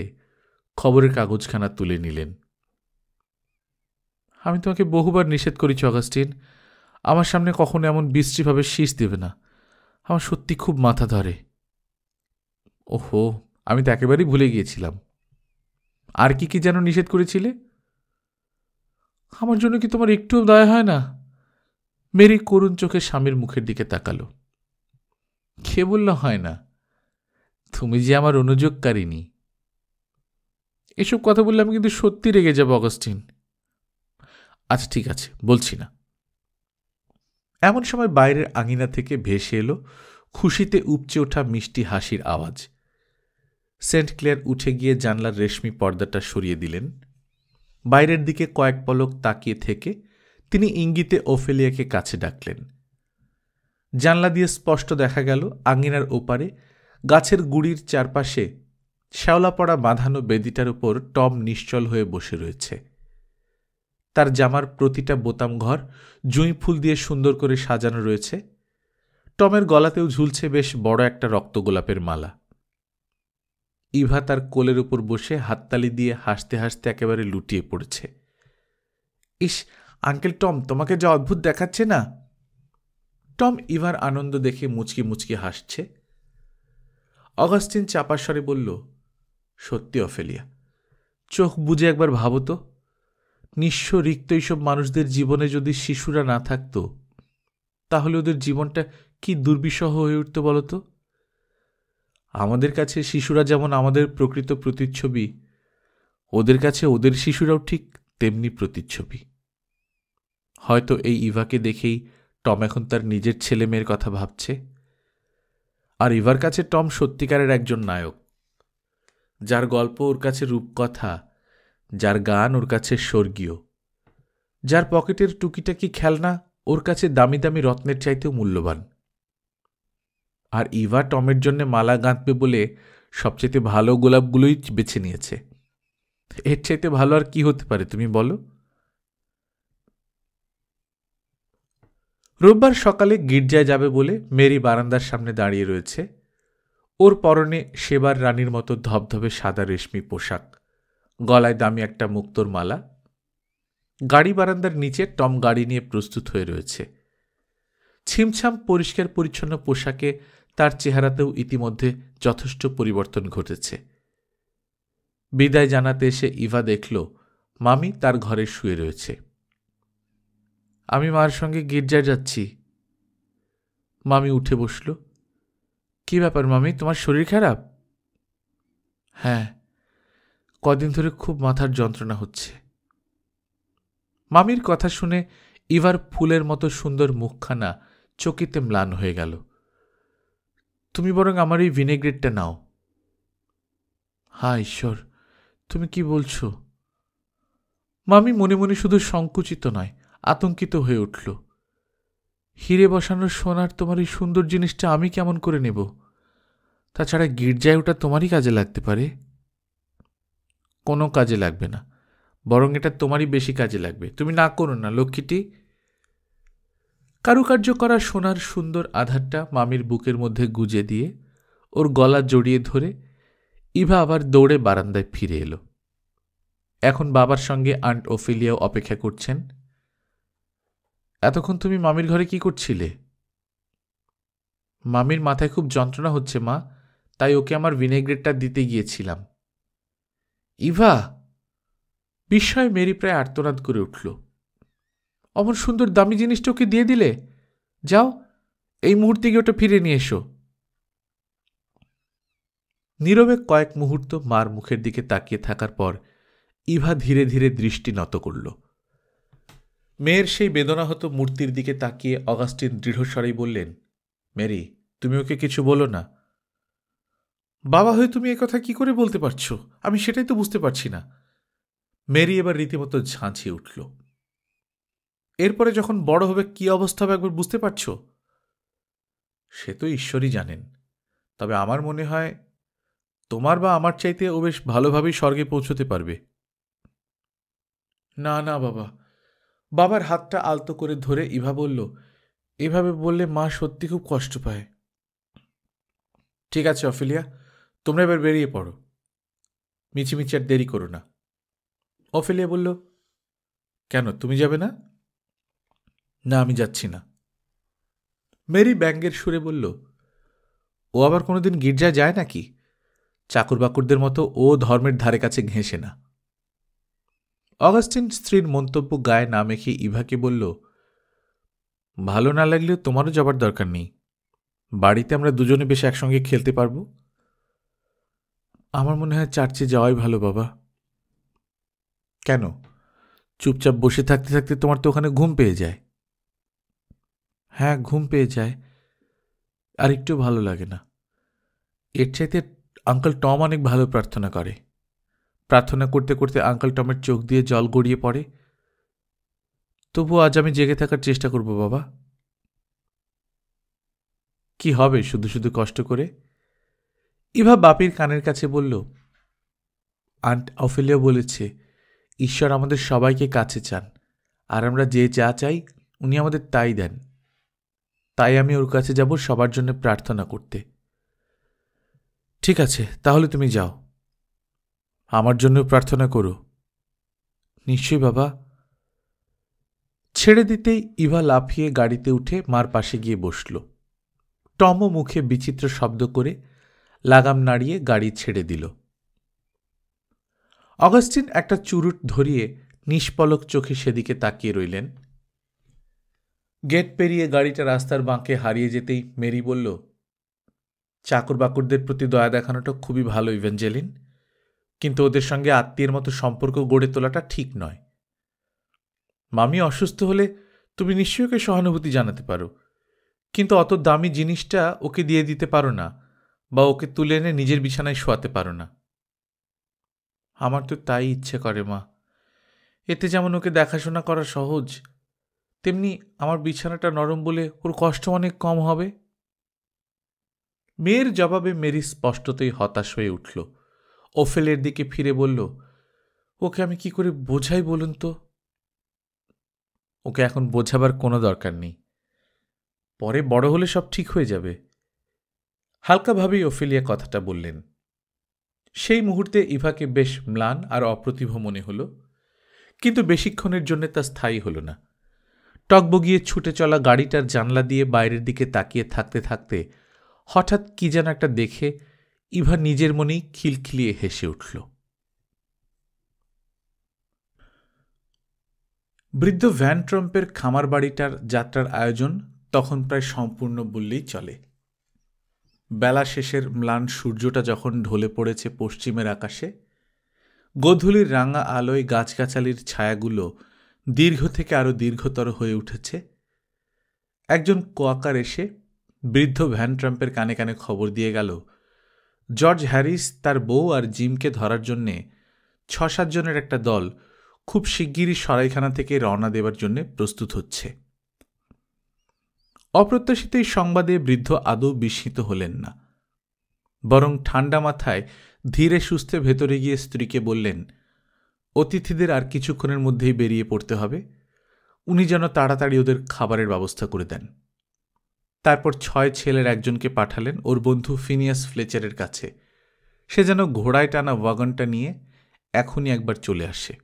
খবরের কাগজখানা তুলে নিলেন। আমি তোমাকে বহুবার নিষেধ করেছি অগাস্টিন, আমার সামনে কখনো এমন বিশ্রীভাবে শীষ দেবে না, আমার সত্যি খুব মাথা ধরে। ওহো, আমি তো একেবারেই ভুলে গিয়েছিলাম। আর কি কি যেন নিষেধ করেছিলে? আমার জন্য কি তোমার একটুও দয়া হয় না? মেরি করুণ চোখে স্বামীর মুখের দিকে তাকালো। কে বলল হয় না? তুমি যে আমার অনুযোগকারিনী। এসব কথা বললে আমি কিন্তু সত্যি রেগে যাব অগাস্টিন। আচ্ছা ঠিক আছে, বলছি না। এমন সময় বাইরের আঙিনা থেকে ভেসে এলো খুশিতে উপচে ওঠা মিষ্টি হাসির আওয়াজ। সেন্ট ক্লেয়ার উঠে গিয়ে জানলার রেশমি পর্দাটা সরিয়ে দিলেন। বাইরের দিকে কয়েক পলক তাকিয়ে থেকে তিনি ইঙ্গিতে ওফেলিয়াকে কাছে ডাকলেন। জানলা দিয়ে স্পষ্ট দেখা গেল আঙিনার ওপারে গাছের গুড়ির চারপাশে শ্যাওলাপড়া বাঁধানো বেদিটার উপর টম নিশ্চল হয়ে বসে রয়েছে। তার জামার প্রতিটা বোতাম ঘর জুঁই ফুল দিয়ে সুন্দর করে সাজানো রয়েছে। টমের গলাতেও ঝুলছে বেশ বড় একটা রক্তগোলাপের মালা। ইভা তার কোলের উপর বসে হাততালি দিয়ে হাসতে হাসতে একেবারে লুটিয়ে পড়েছে। ইস, আঙ্কেল টম, তোমাকে যা অদ্ভুত দেখাচ্ছে না। টম ইভার আনন্দ দেখে মুচকি মুচকি হাসছে। অগাস্টিন চাপা স্বরে বলল, সত্যি অফেলিয়া, চোখ বুজে একবার ভাবো তো, নিঃস্ব রিক্ত এইসব মানুষদের জীবনে যদি শিশুরা না থাকত, তাহলে ওদের জীবনটা কি দুর্বিষহ হয়ে উঠত বলতো। আমাদের কাছে শিশুরা যেমন আমাদের প্রকৃত প্রতিচ্ছবি, ওদের কাছে ওদের শিশুরাও ঠিক তেমনি প্রতিচ্ছবি। হয়তো এই ইভাকে দেখেই টম এখন তার নিজের ছেলে মেয়ের কথা ভাবছে। আর ইভার কাছে টম সত্যিকারের একজন নায়ক, যার গল্প ওর কাছে রূপকথা, যার গান ওর কাছে স্বর্গীয়, যার পকেটের টুকিটাকি খেলনা ওর কাছে দামি দামি রত্নের চাইতেও মূল্যবান। আর ইভা টমের জন্য মালা গাঁথবে বলে সবচেয়ে ভালো গোলাপগুলোই বেছে নিয়েছে। এর চাইতে ভালো আর কি হতে পারে তুমি বলো? রোববার সকালে গির্জায় যাবে বলে মেরি বারান্দার সামনে দাঁড়িয়ে রয়েছে। ওর পরনে সেবার রানীর মতো ধবধবে সাদা রেশমি পোশাক, গলায় দামি একটা মুক্তোর মালা। গাড়ি বারান্দার নিচে টম গাড়ি নিয়ে প্রস্তুত হয়ে রয়েছে। ছিমছাম পরিষ্কার পরিচ্ছন্ন পোশাকে তার চেহারাতেও ইতিমধ্যে যথেষ্ট পরিবর্তন ঘটেছে। বিদায় জানাতে এসে ইভা দেখল মামি তার ঘরে শুয়ে রয়েছে। আমি মার সঙ্গে গির্জায় যাচ্ছি। মামি উঠে বসল। কি ব্যাপার মামি, তোমার শরীর খারাপ? হ্যাঁ, কদিন ধরে খুব মাথার যন্ত্রণা হচ্ছে। মামির কথা শুনে ইভার ফুলের মতো সুন্দর মুখখানা চকিতে ম্লান হয়ে গেল। তুমি বরং আমার এই ভিনেগ্রেটটা নাও। হ্যাঁ ঈশ্বর, তুমি কি বলছো? মামি মনে মনে শুধু সংকুচিত নয়, আতঙ্কিত হয়ে উঠল। হিরে বসানোর সোনার তোমার এই সুন্দর জিনিসটা আমি কেমন করে নেব? তাছাড়া গির্জায় ওটা তোমারই কাজে লাগতে পারে। কোনো কাজে লাগবে না, বরং এটা তোমারই বেশি কাজে লাগবে। তুমি না করো না লক্ষ্মীটি। কারুকার্য করা সোনার সুন্দর আধারটা মামির বুকের মধ্যে গুজে দিয়ে ওর গলা জড়িয়ে ধরে ইভা আবার দৌড়ে বারান্দায় ফিরে এলো। এখন বাবার সঙ্গে আন্ট ওফেলিয়াও অপেক্ষা করছেন। এতক্ষণ তুমি মামির ঘরে কি করছিলে? মামির মাথায় খুব যন্ত্রণা হচ্ছে মা, তাই ওকে আমার ভিনেগ্রেটটা দিতে গিয়েছিলাম। ইভা! বিস্ময়ে মেরি প্রায় আর্তনাদ করে উঠল। অমন সুন্দর দামি জিনিসটা ওকে দিয়ে দিলে? যাও, এই মুহূর্তে গিয়ে ওটা ফিরে নিয়ে এসো। নীরবে কয়েক মুহূর্ত মার মুখের দিকে তাকিয়ে থাকার পর ইভা ধীরে ধীরে দৃষ্টি নত করল। মেয়ের সেই বেদনাহত মূর্তির দিকে তাকিয়ে অগাস্টিন দৃঢ়স্বরেই বললেন, মেরি, তুমি ওকে কিছু বলো না। বাবা হয়ে তুমি একথা কি করে বলতে পারছো? আমি সেটাই তো বুঝতে পারছি না। মেরি এবার রীতিমতো ঝাঁঝিয়ে উঠল। এরপরে যখন বড় হবে কি অবস্থা হবে একবার বুঝতে পারছো? সে তো ঈশ্বরই জানেন, তবে আমার মনে হয় তোমার বা আমার চাইতে ও বেশ ভালোভাবেই স্বর্গে পৌঁছতে পারবে। না না বাবা। বাবার হাতটা আলতো করে ধরে ইভা বলল, এভাবে বললে মা সত্যি খুব কষ্ট পায়। ঠিক আছে অফেলিয়া, তোমরা এবার বেরিয়ে পড়ো, মিছিমিছি আর দেরি করো না। অফেলিয়া বলল, কেন, তুমি যাবে না? না, আমি যাচ্ছি না। মেরি ব্যঙ্গের সুরে বলল, ও আবার কোনোদিন গির্জায় যায় নাকি? চাকর বাকরদের মতো ও ধর্মের ধারে কাছে ঘেঁষে না। অগাস্টিন স্ত্রীর মন্তব্য গায়ে না মেখে ইভাকে বলল, ভালো না লাগলেও তোমারও যাবার দরকার নেই। বাড়িতে আমরা দুজনে বেশ একসঙ্গে খেলতে পারবো। আমার মনে হয় চার্চে যাওয়াই ভালো বাবা। কেন? চুপচাপ বসে থাকতে থাকতে তোমার তো ওখানে ঘুম পেয়ে যায়। হ্যাঁ, ঘুম পেয়ে যায়, আর একটু ভালো লাগে না। এর চাইতে আঙ্কেল টম অনেক ভালো প্রার্থনা করে। প্রার্থনা করতে করতে আঙ্কেল টমের চোখ দিয়ে জল গড়িয়ে পড়ে। তবু আজ আমি জেগে থাকার চেষ্টা করব বাবা। কি হবে শুধু শুধু কষ্ট করে? ইভা বাপির কানের কাছে বলল, আন্ট অফেলিয়া বলেছে ঈশ্বর আমাদের সবাইকে কাছে চান, আর আমরা যে যা চাই উনি আমাদের তাই দেন। তাই আমি ওর কাছে যাব সবার জন্য প্রার্থনা করতে। ঠিক আছে, তাহলে তুমি যাও, আমার জন্য প্রার্থনা করো। নিশ্চয়ই বাবা। ছেড়ে দিতেই ইভা লাফিয়ে গাড়িতে উঠে মার পাশে গিয়ে বসল। টমও মুখে বিচিত্র শব্দ করে লাগাম নাড়িয়ে গাড়ি ছেড়ে দিল। অগাস্টিন একটা চুরুট ধরিয়ে নিষ্পলক চোখে সেদিকে তাকিয়ে রইলেন। গেট পেরিয়ে গাড়িটা রাস্তার বাঁকে হারিয়ে যেতেই মেরি বলল, চাকর বাকরদের প্রতি দয়া দেখানোটা খুবই ভালো ইভেঞ্জেলিন, কিন্তু ওদের সঙ্গে আত্মীয়ের মতো সম্পর্ক গড়ে তোলাটা ঠিক নয়। মামি অসুস্থ হলে তুমি নিশ্চয়ই ওকে সহানুভূতি জানাতে পারো, কিন্তু অত দামি জিনিসটা ওকে দিয়ে দিতে পারো না, বা ওকে তুলে এনে নিজের বিছানায় শোয়াতে পারো না। আমার তো তাই ইচ্ছে করে মা। এতে যেমন ওকে দেখাশোনা করা সহজ, তেমনি আমার বিছানাটা নরম বলে ওর কষ্ট অনেক কম হবে। মেয়ের জবাবে মেরি স্পষ্টতই হতাশ হয়ে উঠল। ওফেলের দিকে ফিরে বলল, ওকে আমি কি করে বোঝাই বলুন তো? ওকে এখন বোঝাবার কোনো দরকার নেই, পরে বড় হলে সব ঠিক হয়ে যাবে। হালকাভাবেই ওফেলিয়া কথাটা বললেন। সেই মুহূর্তে ইভাকে বেশ ম্লান আর অপ্রতিভ মনে হল, কিন্তু বেশিক্ষণের জন্য তা স্থায়ী হল না। টকবগিয়ে ছুটে চলা গাড়িটার জানলা দিয়ে বাইরের দিকে তাকিয়ে থাকতে থাকতে হঠাৎ কি যেন একটা দেখে ইভা নিজের মনেই খিলখিলিয়ে হেসে উঠল। বৃদ্ধ ভ্যান ট্রাম্পের খামার বাড়িটার যাত্রার আয়োজন তখন প্রায় সম্পূর্ণ বললেই চলে। বেলা শেষের ম্লান সূর্যটা যখন ঢলে পড়েছে পশ্চিমের আকাশে, গোধূলির রাঙা আলোয় গাছগাছালির ছায়াগুলো দীর্ঘ থেকে আরও দীর্ঘতর হয়ে উঠেছে, একজন কোয়াকার এসে বৃদ্ধ ভ্যান ট্রাম্পের কানে কানে খবর দিয়ে গেল, জর্জ হ্যারিস তার বউ আর জিমকে ধরার জন্যে ৬-৭ জনের একটা দল খুব শিগগিরই সরাইখানা থেকে রওনা দেবার জন্য প্রস্তুত হচ্ছে। অপ্রত্যাশিত এই সংবাদে বৃদ্ধ আদৌ বিস্মিত হলেন না, বরং ঠান্ডা মাথায় ধীরে সুস্থে ভেতরে গিয়ে স্ত্রীকে বললেন, অতিথিদের আর কিছুক্ষণের মধ্যেই বেরিয়ে পড়তে হবে, উনি যেন তাড়াতাড়ি ওদের খাবারের ব্যবস্থা করে দেন। তারপর ৬ ছেলের একজনকে পাঠালেন ওর বন্ধু ফিনিয়াস ফ্লেচারের কাছে, সে যেন ঘোড়ায় টানা ওয়াগনটা নিয়ে এখনই একবার চলে আসে।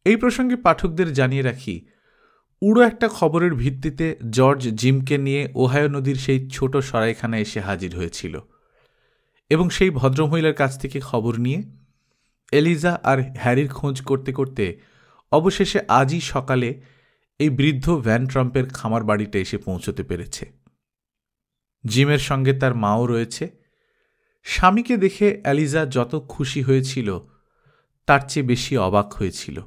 এই প্রসঙ্গে পাঠকদের জানিয়ে রাখি, উড়ো একটা খবরের ভিত্তিতে জর্জ জিমকে নিয়ে ওহায়ো নদীর সেই ছোট সরাইখানায় এসে হাজির হয়েছিল, এবং সেই ভদ্রমহিলার কাছ থেকে খবর নিয়ে এলিজা আর হ্যারির খোঁজ করতে করতে অবশেষে আজই সকালে এই বৃদ্ধ ভ্যান ট্রাম্পের খামার বাড়িতে এসে পৌঁছতে পেরেছে। জিমের সঙ্গে তার মাও রয়েছে। স্বামীকে দেখে এলিজা যত খুশি হয়েছিল তার চেয়ে বেশি অবাক হয়েছিল,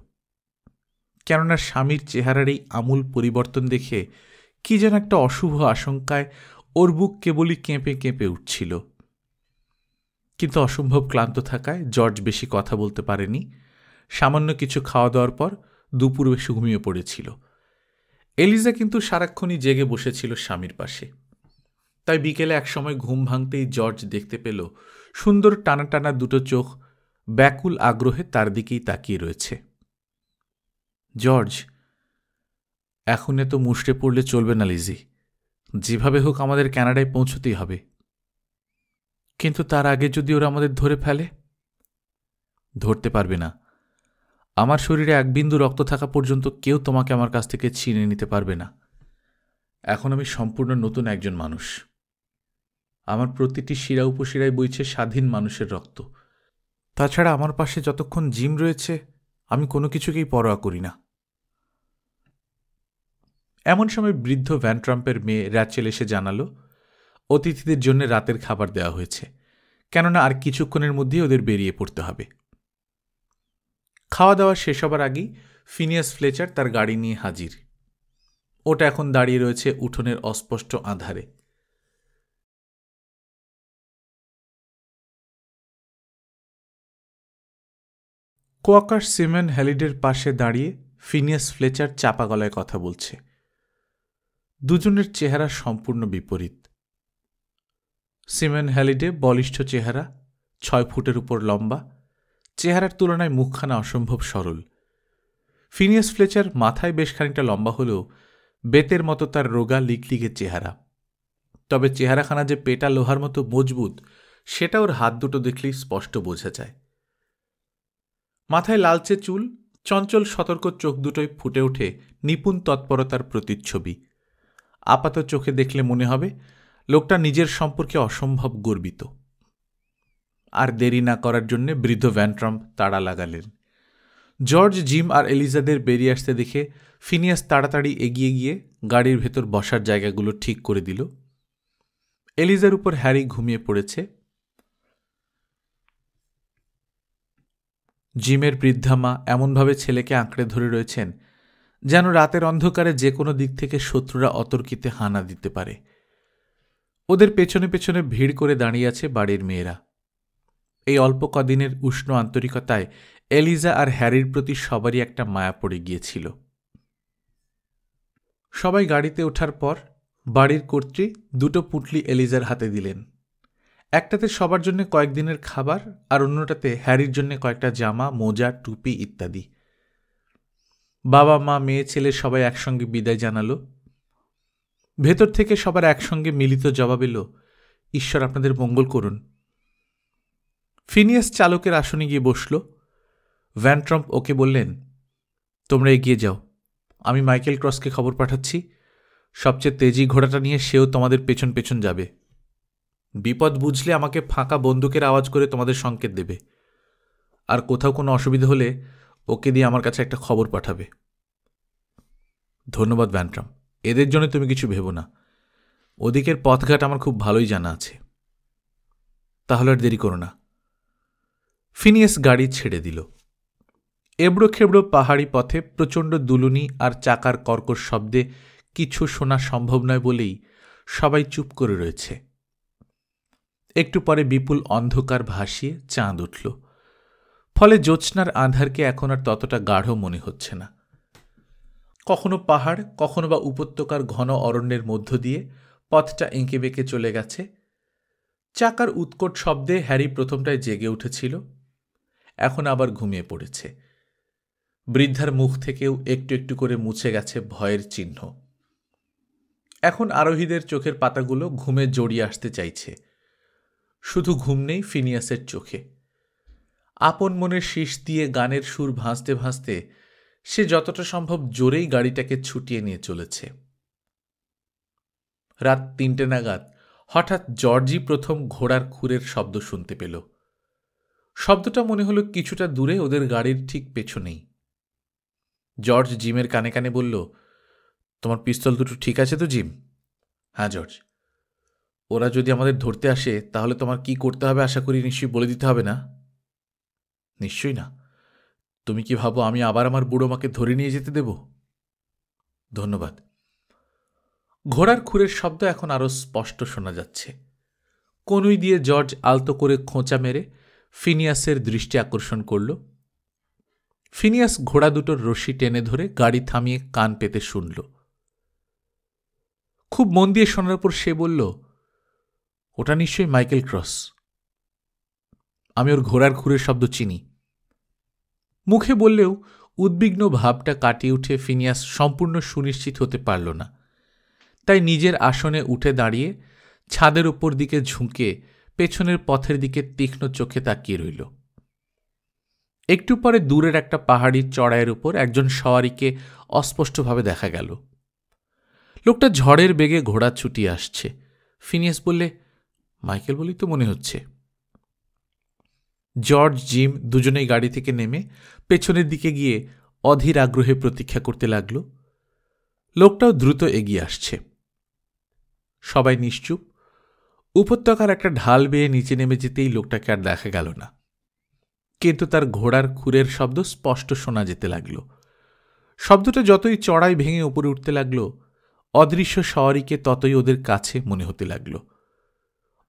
কেননা স্বামীর চেহারার এই আমূল পরিবর্তন দেখে কি যেন একটা অশুভ আশঙ্কায় ওর বুক কেবলই কেঁপে কেঁপে উঠছিল। কিন্তু অসম্ভব ক্লান্ত থাকায় জর্জ বেশি কথা বলতে পারেনি। সামান্য কিছু খাওয়া দাওয়ার পর দুপুরে বেশি ঘুমিয়ে পড়েছিল। এলিজা কিন্তু সারাক্ষণই জেগে বসেছিল স্বামীর পাশে। তাই বিকেলে একসময় ঘুম ভাঙতেই জর্জ দেখতে পেল সুন্দর টানা টানা দুটো চোখ ব্যাকুল আগ্রহে তার দিকেই তাকিয়ে রয়েছে। জর্জ, এখন এত মুষড়ে পড়লে চলবে না লিজি, যেভাবে হোক আমাদের কানাডায় পৌঁছতেই হবে। কিন্তু তার আগে যদি ওরা আমাদের ধরে ফেলে? ধরতে পারবে না। আমার শরীরে এক বিন্দু রক্ত থাকা পর্যন্ত কেউ তোমাকে আমার কাছ থেকে ছিনে নিতে পারবে না। এখন আমি সম্পূর্ণ নতুন একজন মানুষ। আমার প্রতিটি শিরা উপশিরায় বইছে স্বাধীন মানুষের রক্ত। তাছাড়া আমার পাশে যতক্ষণ জিম রয়েছে আমি কোনো কিছুকেই পরোয়া করি না। এমন সময় বৃদ্ধ ভ্যান ট্রাম্পের মেয়ে র্যাচেল এসে জানালো, অতিথিদের জন্য রাতের খাবার দেওয়া হয়েছে, কেননা আর কিছুক্ষণের মধ্যেই ওদের বেরিয়ে পড়তে হবে। খাওয়া দাওয়া শেষ হবার আগেই ফিনিয়াস ফ্লেচার তার গাড়ি নিয়ে হাজির। ওটা এখন দাঁড়িয়ে রয়েছে উঠোনের অস্পষ্ট আঁধারে। স্কোয়াকার সিমেন হ্যালিডের পাশে দাঁড়িয়ে ফিনিয়াস ফ্লেচার চাপা গলায় কথা বলছে। দুজনের চেহারা সম্পূর্ণ বিপরীত। সিমেন হ্যালিডে বলিষ্ঠ চেহারা, 6 ফুটের উপর লম্বা, চেহারার তুলনায় মুখখানা অসম্ভব সরল। ফিনিয়াস ফ্লেচার মাথায় বেশ খানিকটা লম্বা হলেও বেতের মতো তার রোগা লিকলিকে চেহারা। তবে চেহারাখানা যে পেটা লোহার মতো মজবুত সেটা ওর হাত দুটো দেখলেই স্পষ্ট বোঝা যায়। মাথায় লালচে চুল, চঞ্চল সতর্ক চোখ দুটোই ফুটে ওঠে নিপুণ তৎপরতার প্রতিচ্ছবি। আপাত চোখে দেখলে মনে হবে লোকটা নিজের সম্পর্কে অসম্ভব গর্বিত। আর দেরি না করার জন্যে বৃদ্ধ ভ্যান ট্রাম্প তাড়া লাগালেন। জর্জ, জিম আর এলিজাদের বেরিয়ে আসতে দেখে ফিনিয়াস তাড়াতাড়ি এগিয়ে গিয়ে গাড়ির ভেতর বসার জায়গাগুলো ঠিক করে দিল। এলিজার উপর হ্যারি ঘুমিয়ে পড়েছে। জিমের বৃদ্ধা মা এমনভাবে ছেলেকে আঁকড়ে ধরে রয়েছেন যেন রাতের অন্ধকারে যে কোনো দিক থেকে শত্রুরা অতর্কিতে হানা দিতে পারে। ওদের পেছনে পেছনে ভিড় করে দাঁড়িয়ে আছে বাড়ির মেয়েরা। এই অল্প কদিনের উষ্ণ আন্তরিকতায় এলিজা আর হ্যারির প্রতি সবারই একটা মায়া পড়ে গিয়েছিল। সবাই গাড়িতে ওঠার পর বাড়ির কর্ত্রী 2টো পুঁটলি এলিজার হাতে দিলেন। একটাতে সবার জন্য কয়েকদিনের খাবার আর অন্যটাতে হ্যারির জন্য কয়েকটা জামা, মোজা, টুপি ইত্যাদি। বাবা, মা, মেয়ে, ছেলে সবাই একসঙ্গে বিদায় জানালো। ভেতর থেকে সবার একসঙ্গে মিলিত জবাব এলো, ঈশ্বর আপনাদের মঙ্গল করুন। ফিনিয়াস চালকের আসনে গিয়ে বসল। ভ্যান ট্রাম্প ওকে বললেন, তোমরা এগিয়ে যাও, আমি মাইকেল ক্রসকে খবর পাঠাচ্ছি। সবচেয়ে তেজি ঘোড়াটা নিয়ে সেও তোমাদের পেছন পেছন যাবে। বিপদ বুঝলে আমাকে ফাঁকা বন্দুকের আওয়াজ করে তোমাদের সংকেত দেবে। আর কোথাও কোনো অসুবিধা হলে ওকে দিয়ে আমার কাছে একটা খবর পাঠাবে। ধন্যবাদ ভ্যান ট্রাম্প, এদের জন্য তুমি কিছু ভেবো না। ওদিকের পথঘাট আমার খুব ভালোই জানা আছে। তাহলে আর দেরি করো না। ফিনিয়াস গাড়ি ছেড়ে দিল। এবড়ো খেবড়ো পাহাড়ি পথে প্রচণ্ড দুলুনি আর চাকার কর্কশ শব্দে কিছু শোনা সম্ভব নয় বলেই সবাই চুপ করে রয়েছে। একটু পরে বিপুল অন্ধকার ভাসিয়ে চাঁদ উঠল। ফলে জ্যোৎস্নার আঁধারকে এখন আর ততটা গাঢ় মনে হচ্ছে না। কখনো পাহাড়, কখনো বা উপত্যকার ঘন অরণ্যের মধ্য দিয়ে পথটা এঁকে বেঁকে চলে গেছে। চাকার উৎকট শব্দে হ্যারি প্রথমটায় জেগে উঠেছিল, এখন আবার ঘুমিয়ে পড়েছে। বৃদ্ধার মুখ থেকেও একটু একটু করে মুছে গেছে ভয়ের চিহ্ন। এখন আরোহীদের চোখের পাতাগুলো ঘুমে জড়িয়ে আসতে চাইছে। শুধু ঘুম নেই ফিনিয়াসের চোখে। আপন মনের শীষ দিয়ে গানের সুর ভাঁজতে ভাঁজতে সে যতটা সম্ভব জোরেই গাড়িটাকে ছুটিয়ে নিয়ে চলেছে। রাত 3টে নাগাদ হঠাৎ জর্জি প্রথম ঘোড়ার খুরের শব্দ শুনতে পেল। শব্দটা মনে হলো কিছুটা দূরে ওদের গাড়ির ঠিক পেছনেই। জর্জ জিমের কানে কানে বলল, তোমার পিস্তল দুটো ঠিক আছে তো জিম? হ্যাঁ জর্জ। ওরা যদি আমাদের ধরতে আসে তাহলে তোমার কি করতে হবে আশা করি নিশ্চয়ই বলে দিতে হবে না? নিশ্চয়ই না। তুমি কি ভাবো আমি আবার আমার বুড়ো মাকে ধরে নিয়ে যেতে দেব? ধন্যবাদ। ঘোড়ার খুরের শব্দ এখন আরো স্পষ্ট শোনা যাচ্ছে। কনুই দিয়ে জর্জ আলতো করে খোঁচা মেরে ফিনিয়াসের দৃষ্টি আকর্ষণ করল। ফিনিয়াস ঘোড়া দুটোর রশি টেনে ধরে গাড়ি থামিয়ে কান পেতে শুনল। খুব মন দিয়ে শোনার পর সে বলল, ওটা নিশ্চয়ই মাইকেল ক্রস। আমি ওর ঘোড়ার খুরের শব্দ চিনি। মুখে বললেও উদ্বিগ্ন ভাবটা কাটিয়ে উঠে ফিনিয়াস সম্পূর্ণ সুনিশ্চিত হতে পারল না। তাই নিজের আসনে উঠে দাঁড়িয়ে ছাদের উপর দিকে ঝুঁকে পেছনের পথের দিকে তীক্ষ্ণ চোখে তাকিয়ে রইল। একটু পরে দূরের একটা পাহাড়ি চড়াইয়ের উপর একজন সওয়ারিকে অস্পষ্টভাবে দেখা গেল। লোকটা ঝড়ের বেগে ঘোড়া ছুটিয়ে আসছে। ফিনিয়াস বললে, মাইকেল বলেই তো মনে হচ্ছে। জর্জ, জিম দুজনেই গাড়ি থেকে নেমে পেছনের দিকে গিয়ে অধীর আগ্রহে প্রতীক্ষা করতে লাগল। লোকটাও দ্রুত এগিয়ে আসছে। সবাই নিশ্চুপ। উপত্যকার একটা ঢাল বেয়ে নিচে নেমে যেতেই লোকটাকে আর দেখা গেল না, কিন্তু তার ঘোড়ার খুরের শব্দ স্পষ্ট শোনা যেতে লাগল। শব্দটা যতই চড়াই ভেঙে উপরে উঠতে লাগল, অদৃশ্য সওয়ারিকে ততই ওদের কাছে মনে হতে লাগল।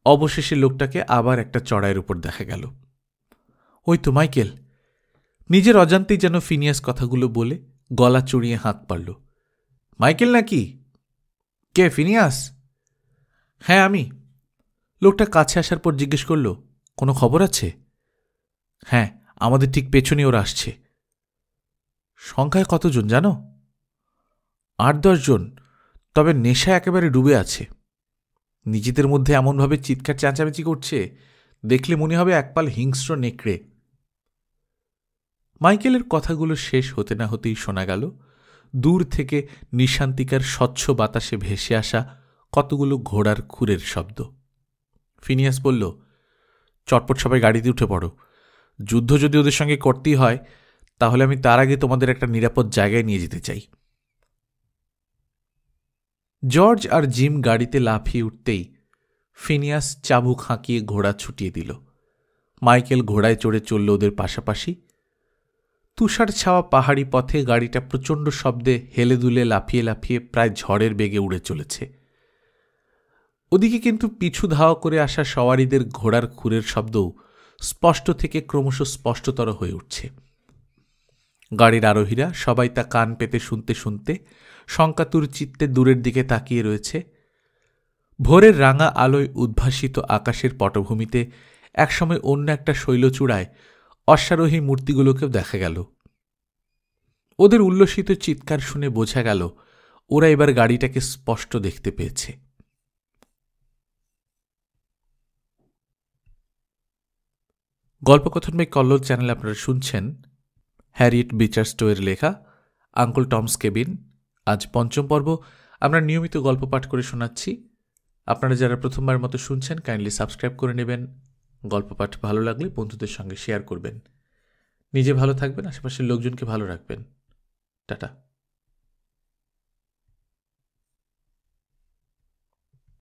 অবশেষে লোকটাকে আবার একটা চড়াইয়ের উপর দেখা গেল। ওই তো মাইকেল। নিজের অজান্তেই যেন ফিনিয়াস কথাগুলো বলে গলা চড়িয়ে হাঁক পারল। মাইকেল নাকি? কে, ফিনিয়াস? হ্যাঁ আমি। লোকটা কাছে আসার পর জিজ্ঞেস করল, কোনো খবর আছে? হ্যাঁ, আমাদের ঠিক পেছনে ওরা আসছে। সংখ্যায় কতজন জানো? 8-10 জন, তবে নেশা একেবারে ডুবে আছে। নিজেদের মধ্যে এমনভাবে চিৎকার চেঁচামেচি করছে, দেখলে মনে হবে একপাল হিংস্র নেকড়ে। মাইকেলের কথাগুলো শেষ হতে না হতেই শোনা গেল দূর থেকে নিশান্তিকার স্বচ্ছ বাতাসে ভেসে আসা কতগুলো ঘোড়ার খুরের শব্দ। ফিনিয়াস বলল, চটপট সবাই গাড়িতে উঠে পড়ো। যুদ্ধ যদি ওদের সঙ্গে করতেই হয়, তাহলে আমি তার আগে তোমাদের একটা নিরাপদ জায়গায় নিয়ে যেতে চাই। জর্জ আর জিম গাড়িতে লাফিয়ে উঠতেই ফিনিয়াস চাবুক হাঁকিয়ে ঘোড়া ছুটিয়ে দিল। মাইকেল ঘোড়ায় চড়ে চলল ওদের পাশাপাশি। তুষার ছাওয়া পাহাড়ি পথে গাড়িটা প্রচণ্ড শব্দে হেলে দুলে লাফিয়ে লাফিয়ে প্রায় ঝড়ের বেগে উড়ে চলেছে। ওদিকে কিন্তু পিছু ধাওয়া করে আসা সওয়ারিদের ঘোড়ার খুরের শব্দও স্পষ্ট থেকে ক্রমশ স্পষ্টতর হয়ে উঠছে। গাড়ির আরোহীরা সবাই তা কান পেতে শুনতে শুনতে শঙ্কাতুর চিত্তে দূরের দিকে তাকিয়ে রয়েছে। ভোরের রাঙা আলোয় উদ্ভাসিত আকাশের পটভূমিতে একসময় অন্য একটা শৈলচূড়ায় অশ্বারোহী মূর্তিগুলোকেও দেখা গেল। ওদের উল্লসিত চিৎকার শুনে বোঝা গেল ওরা এবার গাড়িটাকে স্পষ্ট দেখতে পেয়েছে। গল্পকথন বাই কল্লোল চ্যানেল আপনারা শুনছেন হ্যারিয়েট বিচার স্টোয়ের লেখা আঙ্কল টমস কেবিন। আজ ৫ম পর্ব। আমরা নিয়মিত গল্প পাঠ করে শোনাচ্ছি। আপনারা যারা প্রথমবার মতো শুনছেন, কাইন্ডলি সাবস্ক্রাইব করে নেবেন। গল্প পাঠ ভালো লাগলে বন্ধুদের সঙ্গে শেয়ার করবেন। নিজে ভালো থাকবেন, আশেপাশের লোকজনকে ভালো রাখবেন। টাটা।